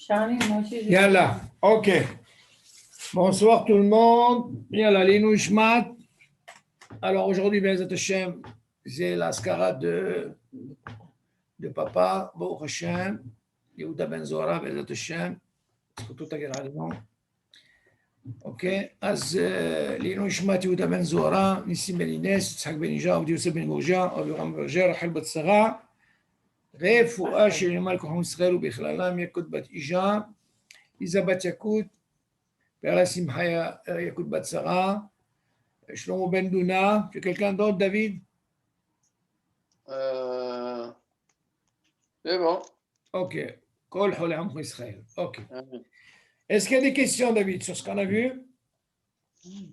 Yalla, ok. Bonsoir tout le monde. Yalla, l'Inouishmat. Alors aujourd'hui, Bezat Hashem, c'est la skara de papa, Baruch Hashem, Yehuda Ben Zora, Bezat Hashem. tout Ok. אז לעילוי נשמת יהודה בן זוהרה, ניסים בן אינס, יצחק בן יז'ה, עובדיה יוסף בן גורג'ה, אבירם ברג'ה, רחל בת שרה, רפואה שלמה לכוחם ישראל ובכללם יקוד בת אישה, איזה בת יקוד, פרלה שמחה יקוד בת שרה, שלמה בן דונה, c'est quelqu'un d'autre, David? C'est bon. Ok. כל חולי עמך ישראל. Ok. Est-ce qu'il y a des questions, David, sur ce qu'on a vu?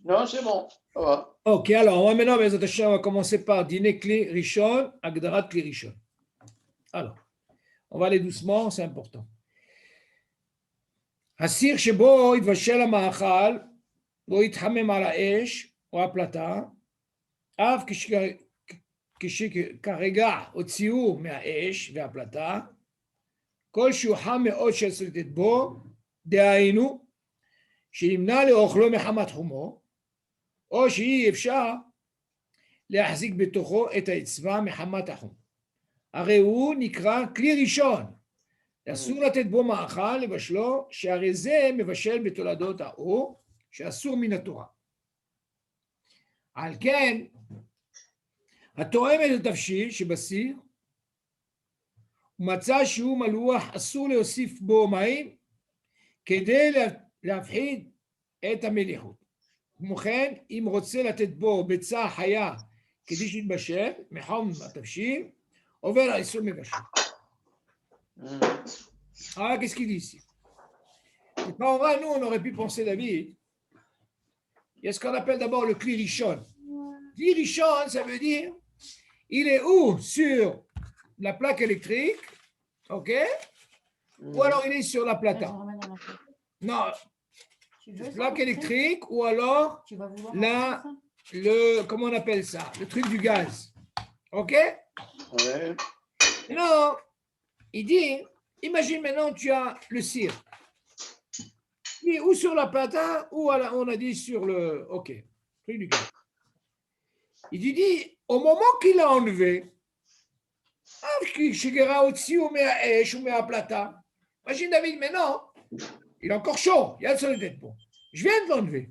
Non, c'est bon. Ça va. Ok, alors on va maintenant, on va commencer par dîner clé Rishon, Agdarat clé Rishon. Alors, on va aller doucement, c'est important. הסיר שבו יתבשל המאכל, לא יתחמם על האש או הפלטה, אף כשכרגע הוציאו מהאש והפלטה, כל שהוא חם מאוד ששולטת בו, דהיינו, שימנע לאוכלו מחמת חומו, או שאי אפשר להחזיק בתוכו את האצווה מחמת החום. הרי הוא נקרא כלי ראשון. אסור לתת בו מאכל לבשלו, שהרי זה מבשל בתולדות האור, שאסור מן התורה. על כן, התואם את התבשיל שבסיר, ומצא שהוא מלוח, אסור להוסיף בו מים, כדי להפחיד את המליחות. כמו כן, אם רוצה לתת בו ביצה חיה כדי שיתבשל, מחום התבשיל, עובר האיסור מבשל. Ah, qu'est-ce qu'il dit ici? Et quand nous, on aurait pu penser, David, il y a ce qu'on appelle d'abord le kli rishon. Kli rishon, ça veut dire, il est où? Sur la plaque électrique, ok? Ou alors il est sur la plata. Non, plaque électrique, ou alors là, comment on appelle ça? Le truc du gaz. Ok? Ouais. Non, il dit, imagine maintenant tu as le cire. Il est ou sur la plata, ou on a dit sur le... Ok, truc du gaz. Il dit, au moment qu'il a enlevé, imagine David, maintenant, il est encore chaud, il y a le soleil d'être bon. Je viens de l'enlever.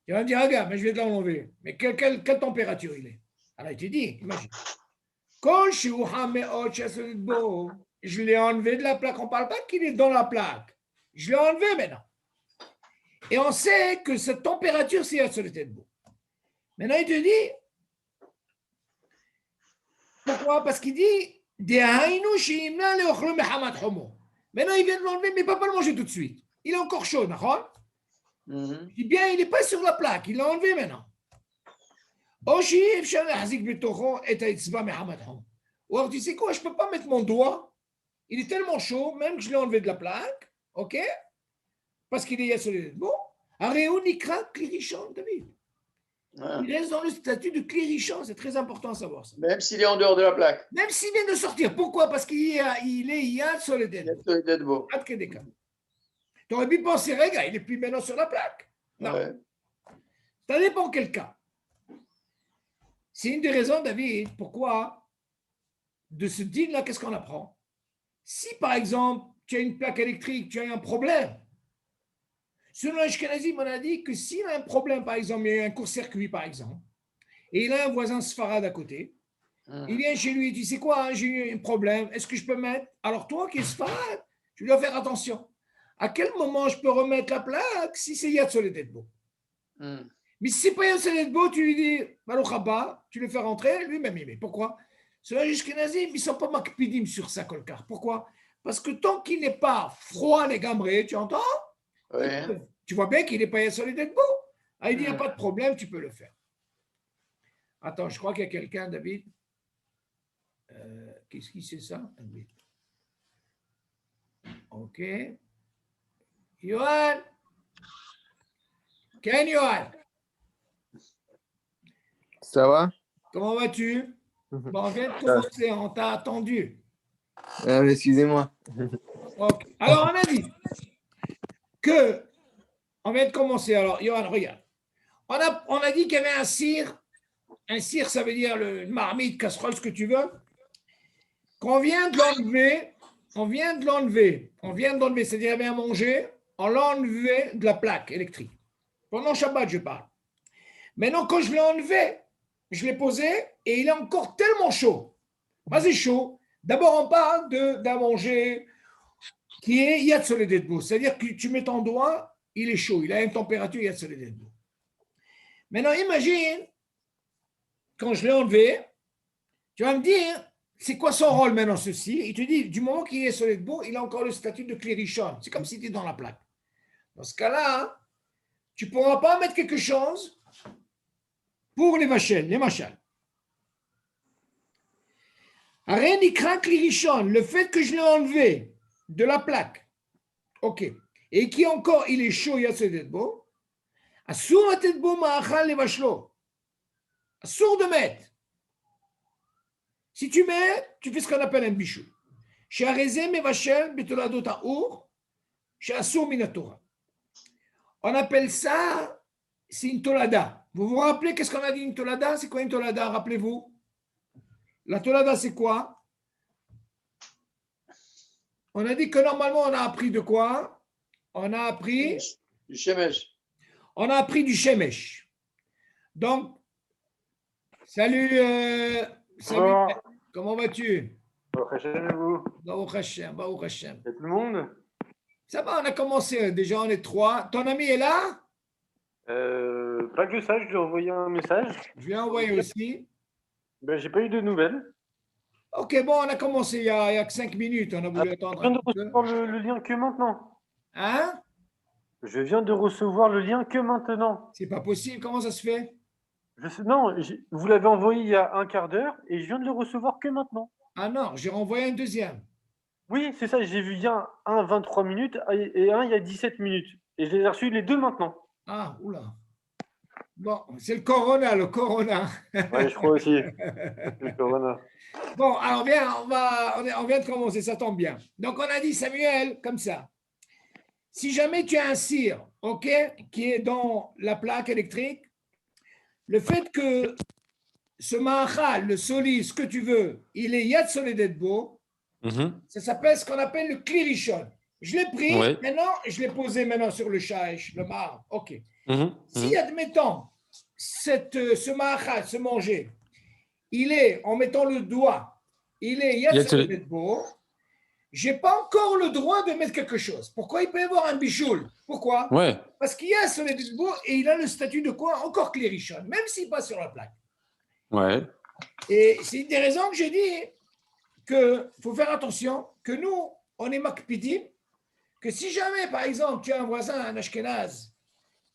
Il va me dire, regarde, mais je viens de l'enlever. Mais quelle température il est? Alors il te dit, imagine. Je l'ai enlevé de la plaque. On ne parle pas qu'il est dans la plaque. Je l'ai enlevé maintenant. Et on sait que cette température, c'est la soleil d'être bon. Maintenant, il te dit, pourquoi? Parce qu'il dit, maintenant, il vient de l'enlever, mais il ne peut pas le manger tout de suite. Il est encore chaud, d'accord? Il dit bien, il n'est pas sur la plaque, il l'a enlevé maintenant. Ou alors, tu sais quoi, je ne peux pas mettre mon doigt, il est tellement chaud, même que je l'ai enlevé de la plaque, ok? Parce qu'il est solide. Bon, Aréonikra Klirichon, David. Il reste dans le statut de Klirichon, c'est très important à savoir ça. Même s'il est en dehors de la plaque. Même s'il vient de sortir. Pourquoi? Parce qu'il y a Soledad. Tu aurais pu penser, regarde, il n'est plus maintenant sur la plaque. Non. Ouais. Ça dépend quel cas. C'est une des raisons, David, pourquoi de ce deal-là, qu'est-ce qu'on apprend? Si, par exemple, tu as une plaque électrique, tu as un problème, selon l'Ashkenazim, on a dit que s'il a un problème, par exemple, il y a un court-circuit, par exemple, et il a un voisin sfarad à côté, il vient chez lui, tu sais quoi, hein, j'ai eu un problème, est-ce que je peux mettre? Alors toi qui es sfarad, tu dois faire attention. À quel moment je peux remettre la plaque si c'est Yad Soledetbo? Mais si c'est pas Yad Soledetbo, tu lui dis, Baruch Haba, tu le fais rentrer, lui-même il met. Pourquoi? Ceux-là, les Ashkenazim, ils ne sont pas makpidim sur ça, Kolkar. Pourquoi? Parce que tant qu'il n'est pas froid, les gambrés, tu entends? Ouais. Tu vois bien qu'il n'est pas Yad Soledetbo. Ah, il dit, il n'y a pas de problème, tu peux le faire. Attends, je crois qu'il y a quelqu'un, David. Qu'est-ce qui c'est ça? Ok. Yohan. Ken Yohan. Ça va? Comment vas-tu? Bon, on vient de commencer, on t'a attendu. Ah, excusez-moi. Ok. Alors, on a dit que, on vient de commencer. Alors, Johan, regarde. On a dit qu'il y avait un cire. Un cire, ça veut dire une marmite, casserole, ce que tu veux. Qu'on vient de l'enlever, c'est-à-dire il y avait à manger, on l'a enlevé de la plaque électrique. Pendant Shabbat, je parle. Maintenant, quand je l'ai enlevé, je l'ai posé et il est encore tellement chaud. Vas-y, chaud. D'abord, on parle d'un manger qui est Yad Soledetbo. C'est-à-dire que tu mets ton doigt, il est chaud. Il a une température Yad Soledetbo. Maintenant, imagine, quand je l'ai enlevé, tu vas me dire, c'est quoi son rôle maintenant, ceci? Il te dit, du moment qu'il est Soledetbo, il a encore le statut de Klirichon. C'est comme s'il était dans la plaque. Dans ce cas-là, tu ne pourras pas mettre quelque chose pour les machines, les machins. Le fait que je l'ai enlevé de la plaque, ok, et qui encore, il est chaud, il y a ce tetbo, assour tetbo ma'achal le vachlo, assour de mettre. Si tu mets, tu fais ce qu'on appelle un bichou. Chez Arezé mevachel betoladot ha'ur, chez assour minatora. On appelle ça, c'est une tolada. Vous vous rappelez qu'est-ce qu'on a dit une tolada? C'est quoi une tolada? Rappelez-vous. La tolada, c'est quoi? On a dit que normalement, on a appris de quoi? On a appris du shemesh. On a appris du shemesh. Donc, salut, salut. Comment vas-tu? Baruch Hashem, et vous? Baruch Hashem, Baruch Hashem. Et tout le monde? Ça va, on a commencé. Déjà, on est 3. Ton ami est là? Pas que ça, je lui ai envoyé un message. Je lui ai envoyé aussi. Ben, j'ai pas eu de nouvelles. Ok, bon, on a commencé il y a que 5 minutes. On a voulu attendre. Je viens de recevoir le lien que maintenant. Hein? Je viens de recevoir le lien que maintenant. C'est pas possible. Comment ça se fait? Non, vous l'avez envoyé il y a un quart d'heure et je viens de le recevoir que maintenant. Ah non, j'ai renvoyé un deuxième. Oui, c'est ça, j'ai vu il y a un 23 minutes et un il y a 17 minutes. Et je les ai reçus les deux maintenant. Ah, oula. Bon, c'est le corona, le corona. Oui, je crois aussi. Le corona. Bon, alors viens, on vient de commencer, ça tombe bien. Donc, on a dit, Samuel, comme ça. Si jamais tu as un cire, OK, qui est dans la plaque électrique, le fait que ce mahal, le solis, ce que tu veux, il est yad soledetbo, ça s'appelle ce qu'on appelle le klirichon. Je l'ai pris, maintenant, je l'ai posé maintenant sur le shaïch, le mar. OK. Si, admettons, ce mahal, ce manger, il est, en mettant le doigt, il est yad soledetbo, je n'ai pas encore le droit de mettre quelque chose. Pourquoi? Il peut y avoir un bichoul. Pourquoi? Parce qu'il y a son éditbo et il a le statut de quoi? Encore klirichon, même s'il passe sur la plaque. Et c'est une des raisons que j'ai dit qu'il faut faire attention, que nous, on est makpidim, que si jamais, par exemple, tu as un voisin, un ashkenaz,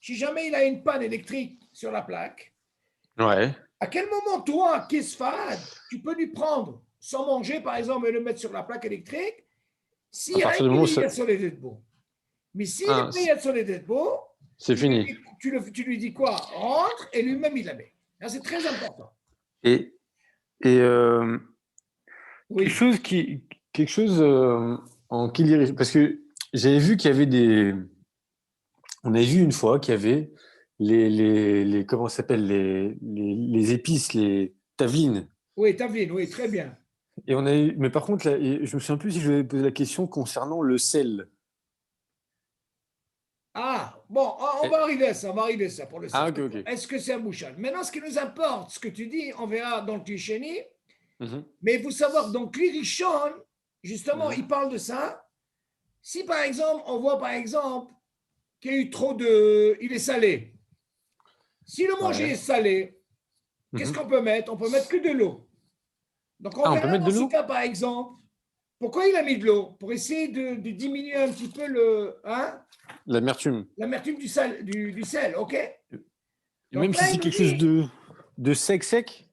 si jamais il a une panne électrique sur la plaque, à quel moment, toi, qui es sfarad, tu peux lui prendre sans manger, par exemple, et le mettre sur la plaque électrique, s'il y a une sur les Edbo. Mais s'il y a sur les Edbo, c'est fini. Tu lui dis quoi? Rentre et lui-même il la met. C'est très important. Et quelque chose en Kiliri, parce que j'avais vu qu'il y avait on avait vu une fois qu'il y avait les comment ça s'appelle les épices, les tavlines. Oui, tavlines, oui, très bien. Et mais par contre, là, je me souviens plus si je vais poser la question concernant le sel. Ah, bon, on va arriver à ça, pour le sel. Ah, ok. Est-ce que c'est un bouchal? Maintenant, ce qui nous importe, ce que tu dis, on verra dans le Tisheni, mais il faut savoir, donc, l'Irichon, justement, il parle de ça. Si, par exemple, on voit, par exemple, qu'il y a eu il est salé. Si le manger est salé, qu'est-ce qu'on peut mettre? On peut mettre que de l'eau. Donc, on verra dans ce cas, par exemple, pourquoi il a mis de l'eau? Pour essayer de diminuer un petit peu l'amertume. L'amertume du sel, OK? Et même si c'est quelque chose de sec?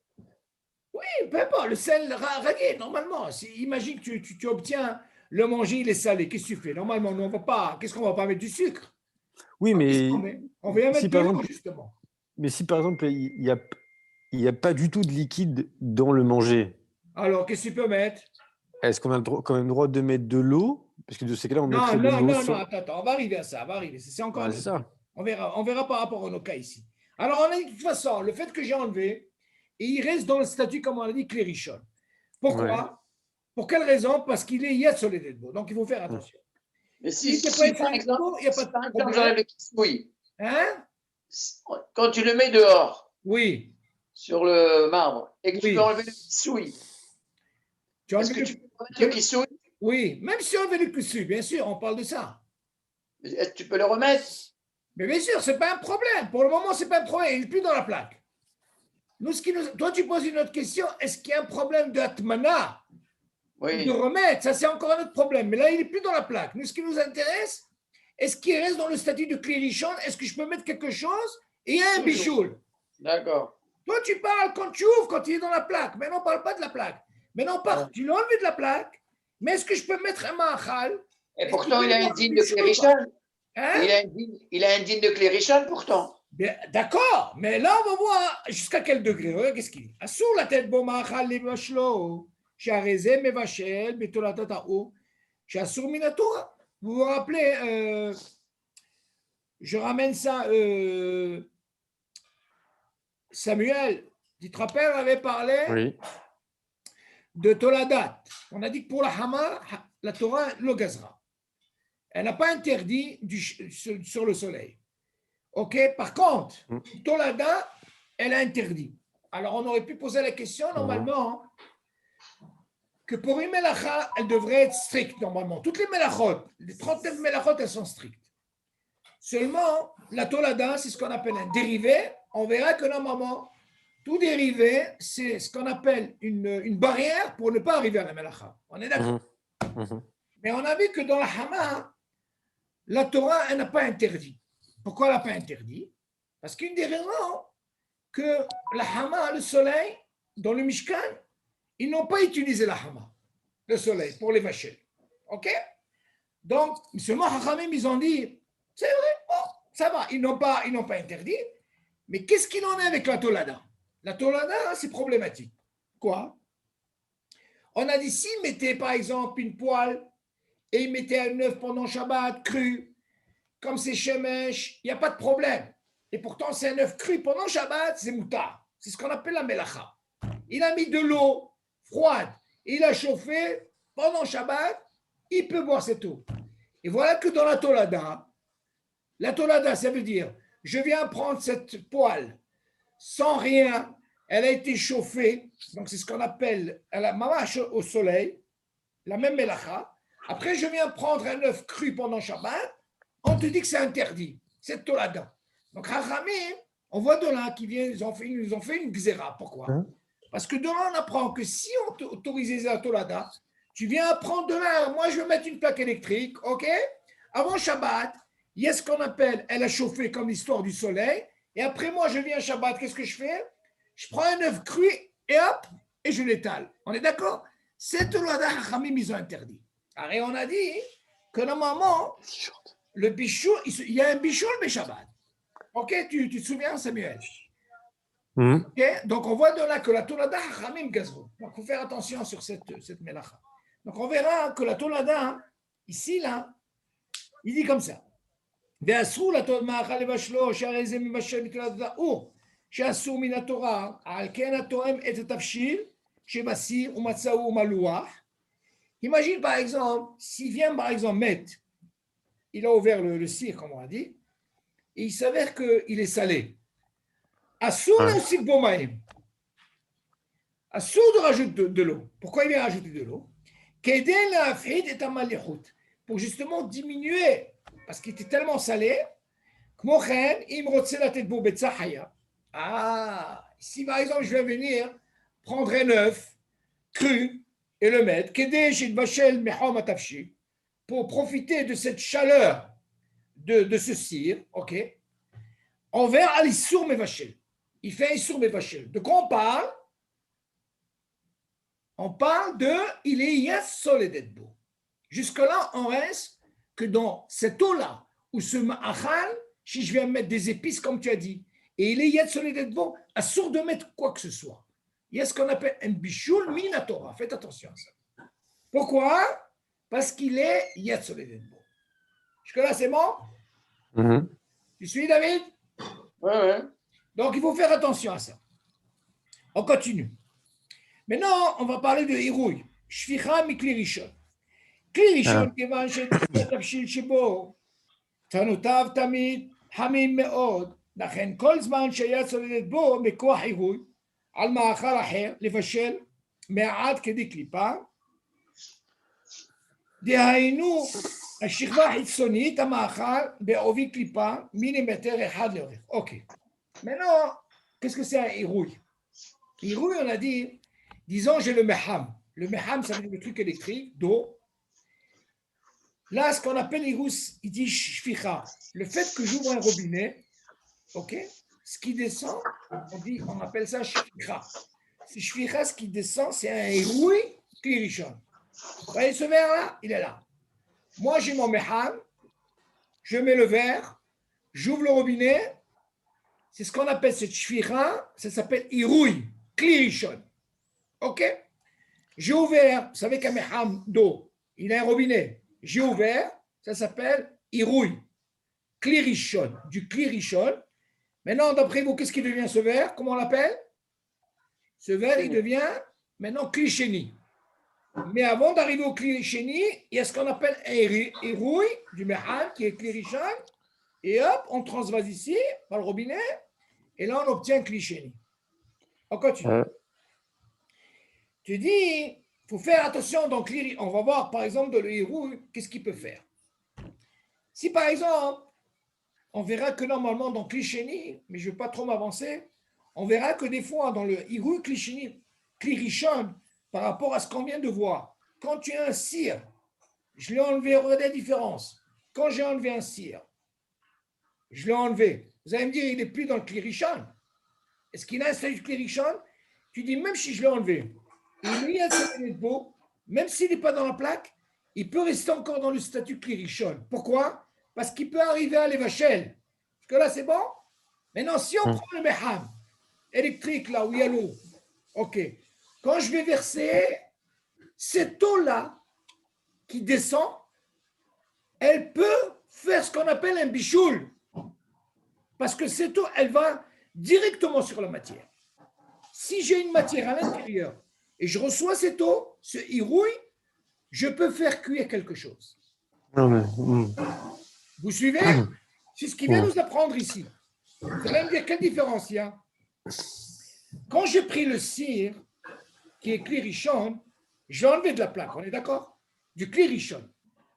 Oui, peu importe, le sel radié, normalement. Imagine que tu obtiens le manger, il est salé. Qu'est-ce que tu fais? Normalement, nous, on va pas. Qu'est-ce qu'on va pas mettre du sucre? Oui, mais on va y mettre de l'eau, justement. Mais si, par exemple, il n'y a pas du tout de liquide dans le manger. Alors, qu'est-ce que tu peux mettre? Est-ce qu'on a quand même le droit de mettre de l'eau Parce que de ces cas-là, on Non, mettrait le non, mot non, sans. non, attends, on va arriver à ça, on va arriver. C'est encore Ah, un c'est autre truc. ça. On verra par rapport à nos cas ici. Alors, on a dit de toute façon, le fait que j'ai enlevé, et il reste dans le statut, comme on a dit, clérichon. Pourquoi? Ouais. Pour quelle raison? Parce qu'il est Yad Soledetbo. Donc, il faut faire attention. Mais S'il si, n'était pas si Yad par exemple, Soledetbo, il n'y a pas si de par exemple problème. j'enlève le kisoui, Hein? quand tu le mets dehors Oui, sur le marbre et que tu Oui. veux enlever le kisoui, tu as est-ce enlevé que tu le... peux remettre le kisoui? Oui, même si on enlève le cussu, bien sûr, on parle de ça. Est-ce que tu peux le remettre? Mais bien sûr, ce n'est pas un problème. Pour le moment, ce n'est pas un problème. Il n'est plus dans la plaque. Nous, toi, tu poses une autre question. Est-ce qu'il y a un problème de Atmana ou de Oui. remettre? Ça, c'est encore un autre problème. Mais là, il n'est plus dans la plaque. Nous, ce qui nous intéresse, est-ce qu'il reste dans le statut de clérichon? Est-ce que je peux mettre quelque chose? Et il y a un Toujours. bichoul. D'accord. Toi, tu parles quand tu ouvres, quand il est dans la plaque. Maintenant, on ne parle pas de la plaque. Maintenant, on parle, tu l'as enlevé de la plaque. Mais est-ce que je peux mettre un ma'achal? Et Est-ce pourtant, qu'il il peut a y un avoir digne un de bichoul, clérichon. Hein? Il a un digne de clérichon pourtant. D'accord, mais là, on va voir jusqu'à quel degré. Regarde qu'est-ce qu'il dit. Assur la tête bon ma'achal le vashlo. Sharezé me vachel, betolatataou. Shassur minatora. Vous vous rappelez, je ramène ça, Samuel, tu te rappelles, on avait parlé Oui. de Toladat. On a dit que pour la Hama, la Torah le gazera. Elle n'a pas interdit sur le soleil. OK? Par contre, Tolada, elle a interdit. Alors, on aurait pu poser la question, normalement, que pour une mélacha, elle devrait être stricte, normalement. Toutes les mélachot, les 39 mélachot, elles sont strictes. Seulement, la Tolada, c'est ce qu'on appelle un dérivé. On verra que normalement, tout dérivé, c'est ce qu'on appelle une barrière pour ne pas arriver à la mélacha. On est d'accord? Mais on a vu que dans la Hama, la Torah, elle n'a pas interdit. Pourquoi elle n'a pas interdit? Parce qu'une des raisons que la Hama, le soleil, dans le Mishkan, ils n'ont pas utilisé la Hama, le soleil, pour les vaches. OK? Donc, seulement Hachamim, ils ont dit, c'est vrai, oh, ça va, ils n'ont pas interdit. Mais qu'est-ce qu'il en est avec la Tolada? La Tolada, c'est problématique. Quoi? On a dit, s'ils mettaient par exemple une poêle et ils mettaient un œuf pendant Shabbat cru, comme c'est Shemesh, il n'y a pas de problème. Et pourtant, c'est un œuf cru pendant Shabbat, c'est moutard. C'est ce qu'on appelle la melacha. Il a mis de l'eau froide, il a chauffé pendant Shabbat, il peut boire cette eau. Et voilà que dans la Tolada, ça veut dire, je viens prendre cette poêle sans rien, elle a été chauffée, donc c'est ce qu'on appelle, elle a mamache au soleil, la même melacha. Après, je viens prendre un œuf cru pendant Shabbat, on te dit que c'est interdit, c'est Tolada. Donc, Hachamim, on voit de là qu'ils nous ont fait une xéra. Pourquoi? Parce que de là, on apprend que si on autorisait la Tolada, tu viens apprendre de là, moi je vais mettre une plaque électrique, ok? Avant Shabbat, il y a ce qu'on appelle, elle a chauffé comme l'histoire du soleil, et après moi je viens Shabbat, qu'est-ce que je fais? Je prends un œuf cru et hop, et je l'étale. On est d'accord? Cette Tolada, Hachamim, ils ont interdit. Alors, et on a dit que normalement, le bichoul, il y a un bichoul mais Shabbat. Ok, tu te souviens, Samuel? Okay? Donc, on voit de là que la Tolada, Hachamim gazrou. Donc, il faut faire attention sur cette mélacha. Donc, on verra que la Tolada, ici, là, il dit comme ça. ואסור לתת מאכל לבשלו, שהרי זה מבשל בתולת דאור, שאסור מן התורה, על כן התואם את התבשיל שבסיר ומצאו ומלוח. Imagine par exemple, s'il vient par exemple mettre, il a ouvert le cire, comme on a dit, et il s'avère qu'il est salé. Assour aussi de bomaïm. Assour de rajouter de l'eau. Pourquoi il vient rajouter de l'eau? Pour justement diminuer, parce qu'il était tellement salé. Ah, si par exemple je vais venir prendre un œuf cru et le mettre, pour profiter de cette chaleur de ce cire, ok, envers Alissour Mevachel. Il fait Issour Mevachel. De quoi on parle? On parle de il est Yas Soledetbo. Jusque-là, on reste que dans cette eau-là, ou ce ma'achal, si je viens mettre des épices, comme tu as dit, et il est Yas Soledetbo, assour de mettre quoi que ce soit. Il y a ce qu'on appelle un bichoul minatora. Faites attention à ça. Pourquoi? parce qu'il est Yatsoledetbo. Jusque-là, c'est bon? Mhm. Tu suis, David? Ouais. Donc, il faut faire attention à ça. On continue. Maintenant, on va parler de Hirouille. Shficha mikli rishon. Kli rishon, כיוון שהתבשיל שבו, תנותיו תמיד חמים מאוד, לכן כל זמן שהיה צולדת בו מכוח עירוי, על מאכל אחר, לבשל מעט כדי קליפה, דהיינו, השכבה החיצונית, המאכל, בעובי קליפה, מילימטר אחד לאורך. אוקיי. Maintenant, qu'est-ce que c'est un עירוי? עירוי, on a dit, disons, j'ai le meham. Le meham, ça veut dire le truc électrique, d'eau. Là, ce qu'on appelle l'irous, il dit shficha. Le fait que j'ouvre un robinet, ok, ce qui descend, on appelle ça shficha. C'est shficha, ce qui descend, c'est un iroui klirishon. Vous voyez ce verre-là? Il est là. Moi, j'ai mon meham, je mets le verre, j'ouvre le robinet, c'est ce qu'on appelle cette shficha, ça s'appelle iroui klirishon. Ok? J'ai ouvert, vous savez qu'un meham d'eau, il a un robinet. J'ai ouvert, ça s'appelle irouille, klirishon, du klirishon. Maintenant, d'après vous, qu'est-ce qui devient ce verre? Comment on l'appelle? Ce verre, il devient maintenant klisheni. Mais avant d'arriver au klisheni, il y a ce qu'on appelle un irouille du meham qui est klirishon. Et hop, on transvase ici par le robinet. Et là, on obtient klisheni. On continue. Tu dis, il faut faire attention. Donc, on va voir, par exemple, de l'Iroui, qu'est-ce qu'il peut faire. Si, par exemple, on verra que normalement, dans Klisheni, mais je ne vais pas trop m'avancer, on verra que des fois, dans le Iroui Klisheni, Klirishon, par rapport à ce qu'on vient de voir, quand tu as un cire, je l'ai enlevé, regardez la différence. Quand j'ai enlevé un cire, je l'ai enlevé. Vous allez me dire, il n'est plus dans le Klirishon. Est-ce qu'il a un statut de Klirishon? Tu dis, même si je l'ai enlevé, il y a de beau, même s'il n'est pas dans la plaque, il peut rester encore dans le statut klirishon. Pourquoi? Parce qu'il peut arriver à l'évachel. Parce que là, c'est bon? Maintenant, si on prend le meham électrique, là où il y a l'eau, ok, quand je vais verser, cette eau-là qui descend, elle peut faire ce qu'on appelle un bichoul. Parce que cette eau, elle va directement sur la matière. Si j'ai une matière à l'intérieur, et je reçois cette eau, ce irouille, je peux faire cuire quelque chose. Vous suivez? C'est ce qu'il vient nous apprendre ici. Vous allez me dire quelle différence il y a. Quand j'ai pris le cire, qui est klirishon, j'ai enlevé de la plaque, on est d'accord? Du klirishon.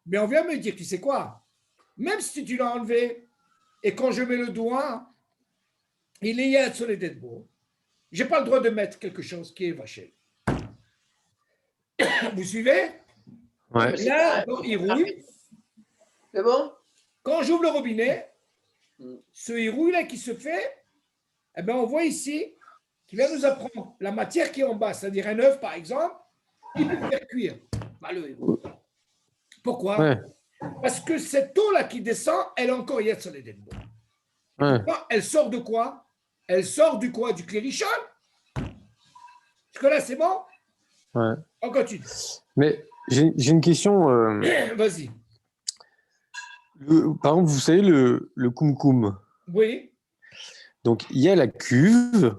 Mais on vient me dire, tu sais quoi? Même si tu l'as enlevé, et quand je mets le doigt, il est à sur les têtes beaux. Je n'ai pas le droit de mettre quelque chose qui est vaché. Vous suivez? Ouais. Là, il rouille. C'est bon? Quand j'ouvre le robinet, ce irouille-là qui se fait, eh bien, on voit ici qu'il va nous apprendre la matière qui est en bas, c'est-à-dire un œuf, par exemple, il peut faire cuire. Pourquoi? Ouais. Parce que cette eau-là qui descend, elle est encore yet sur les dents. Ouais. Elle sort de quoi? Elle sort du quoi? Du klirishon? Parce que là, c'est bon? Ouais. On continue. Mais j'ai une question. Vas-y. Par exemple, vous savez, le kumkum. Oui. Donc, il y a la cuve.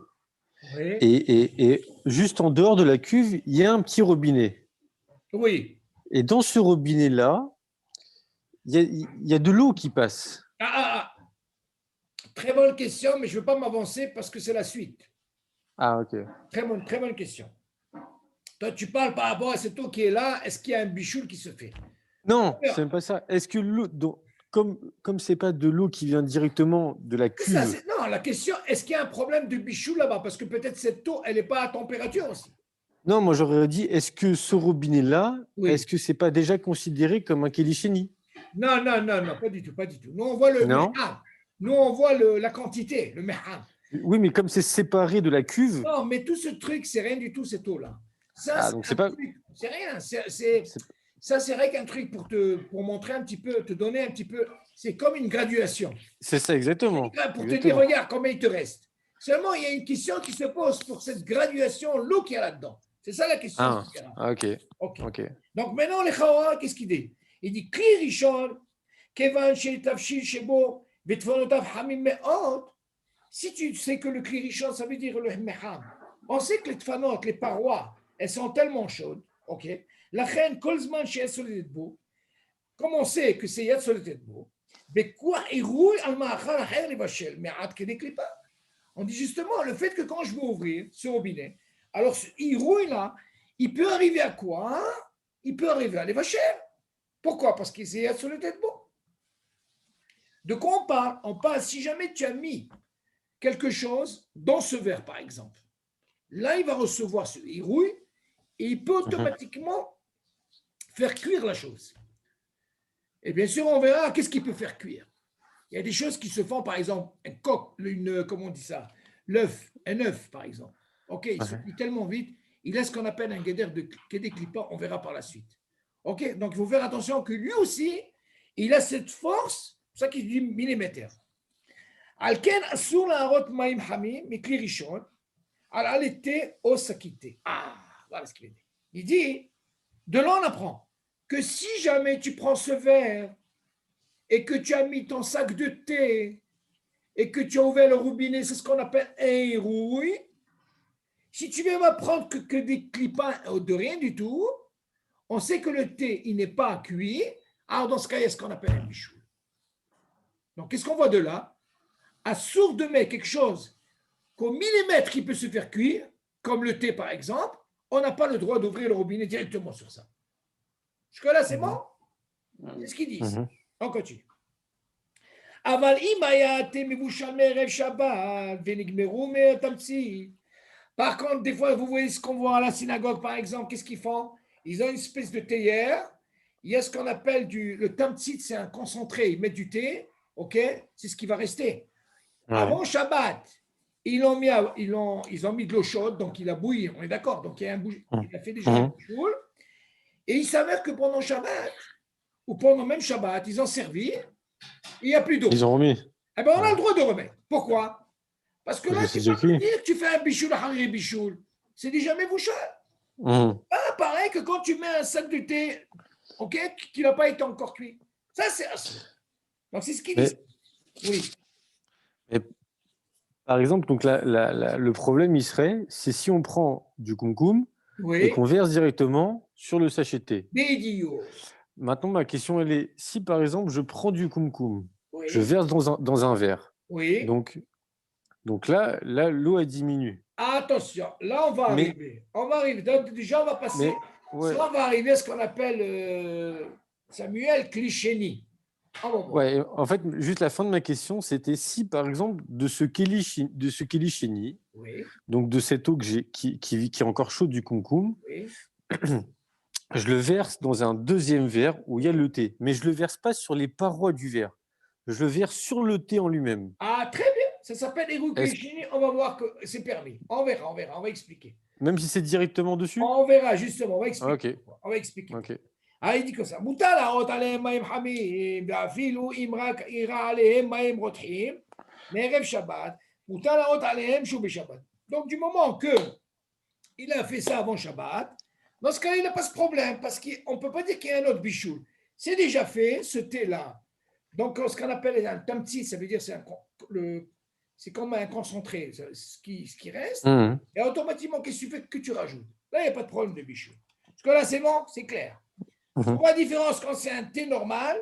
Oui. Et juste en dehors de la cuve, il y a un petit robinet. Oui. Et dans ce robinet-là, il y a de l'eau qui passe. Très bonne question, mais je ne veux pas m'avancer parce que c'est la suite. Ah, ok. Très bonne question. Toi, tu parles par rapport à cette eau qui est là. Est-ce qu'il y a un bichoul qui se fait? Non, c'est même pas ça. Est-ce que l'eau, comme c'est pas de l'eau qui vient directement de la cuve. Non, la question, est-ce qu'il y a un problème de bichoul là-bas? Parce que peut-être cette eau, elle n'est pas à température aussi. Non, moi j'aurais dit, est-ce que ce robinet-là, Oui. est-ce que c'est pas déjà considéré comme un kelisheni? Non, pas du tout. Nous, on voit le meham. Nous, on voit la quantité, le meham. Oui, mais comme c'est séparé de la cuve. Non, mais tout ce truc, c'est rien du tout, cette eau-là. Ça, donc c'est pas. C'est rien. Ça, c'est rien qu'un truc pour montrer un petit peu, te donner un petit peu. C'est comme une graduation. C'est ça, exactement. Pour te dire, regarde combien il te reste. Seulement, il y a une question qui se pose pour cette graduation, l'eau qu'il y a là-dedans. C'est ça la question. Ok. Ok. Ok. Donc maintenant, le Chawara, qu'est-ce qu'il dit? Il dit Kli Rishon, Kevan Tafshil Shebo, Betfonotav Hamim Me'ot. Si tu sais que le Kli Rishon, ça veut dire le Meham. On sait que les Tfanot, les parois, elles sont tellement chaudes. Ok. La reine, Kolzman chez Soledetbo, comme on sait que c'est Yad Soledetbo, on dit justement le fait que quand je vais ouvrir ce robinet, alors ce irouille là, il peut arriver à quoi? Il peut arriver à l'évacher. Pourquoi? Parce qu'il s'est sur le tête beau. De quoi on parle? On parle si jamais tu as mis quelque chose dans ce verre, par exemple. Là, il va recevoir ce irouille et il peut automatiquement faire cuire la chose. Et bien sûr, on verra qu'est-ce qu'il peut faire cuire. Il y a des choses qui se font, par exemple, un coq, comment on dit ça? L'œuf, un œuf, par exemple. Ok, il se cuit tellement vite, il a ce qu'on appelle un guédère de kédé-clipa, on verra par la suite. Ok, donc il faut faire attention que lui aussi, il a cette force, c'est ça qu'il dit millimètre. Alken asur la maim hamim, mikli rishon, al alete osakite. Ah, voilà ce qu'il dit. Il dit, de là on apprend que si jamais tu prends ce verre et que tu as mis ton sac de thé et que tu as ouvert le robinet, c'est ce qu'on appelle un rouille. Si tu viens m'apprendre que des clipins de rien du tout, on sait que le thé, il n'est pas cuit. Alors, dans ce cas, il y a ce qu'on appelle un bichou. Donc, qu'est-ce qu'on voit de là? À sourd de mai, quelque chose qu'au millimètre qui peut se faire cuire, comme le thé par exemple, on n'a pas le droit d'ouvrir le robinet directement sur ça. Jusque-là, c'est bon? C'est ce qu'ils disent. On continue. אבל אם היה התה מבושל מערב שבת ונגמרו מהתמצית. Par contre, des fois, vous voyez ce qu'on voit à la synagogue, par exemple, qu'est-ce qu'ils font? Ils ont une espèce de théière. Il y a ce qu'on appelle le tamtsit, c'est un concentré. Ils mettent du thé, ok? C'est ce qui va rester. Ouais. Avant Shabbat, ils ont mis de l'eau chaude, donc il a bouilli, on est d'accord. Donc il a fait déjà un boule. Et il s'avère que pendant Shabbat, ou pendant même Shabbat, ils ont servi. Il n'y a plus d'eau. Ils ont remis. Eh bien, on a le droit de remettre. Pourquoi? Parce que là, tu peux pas dire que tu fais un bichoul, un bichoul. C'est déjà mes bouchons. Ah, pareil que quand tu mets un sac de thé, ok, qui n'a pas été encore cuit. Ça, c'est assez. Donc, c'est ce qu'ils disent. Oui. Mais, par exemple, donc le problème, il serait, c'est si on prend du kumkum et qu'on verse directement sur le sachet de thé. Maintenant, ma question, elle est, si par exemple, je prends du kumkum, je verse dans un verre. Oui. Donc là, l'eau, elle diminue. Attention, là, on va arriver. On va arriver. Donc, déjà, on va passer. On va arriver à ce qu'on appelle Samuel Clichény. Ouais, en fait, juste la fin de ma question, c'était si, par exemple, de ce Kélichény, donc de cette eau qui est encore chaude du kumkum, je le verse dans un deuxième verre où il y a le thé, mais je ne le verse pas sur les parois du verre. Je le verse sur le thé en lui-même. Ah, très bien. Ça s'appelle Clichény. On va voir que c'est permis. On verra. On va expliquer. Même si c'est directement dessus? On verra, justement. On va expliquer. Okay. On va expliquer. Okay. Ah, il dit comme ça. מותר להראות עליהם מים חמים, ואפילו אם רק יראה עליהם מים רותחים, מערב שבת, מותר להראות עליהם שהוא בשבת. Donc, du moment que il a fait ça avant Shabbat, dans ce cas, il n'a pas ce problème, parce qu'on ne peut pas dire qu'il y a un autre bichoul. C'est déjà fait, ce thé-là. Donc, ce qu'on appelle un tamtsi, ça veut dire c'est comme un concentré, ce qui reste, et automatiquement, qu'est-ce que tu fais que tu rajoutes? Là, il n'y a pas de problème de bichoul. Parce que là, c'est bon, c'est clair. On voit la différence quand c'est un thé normal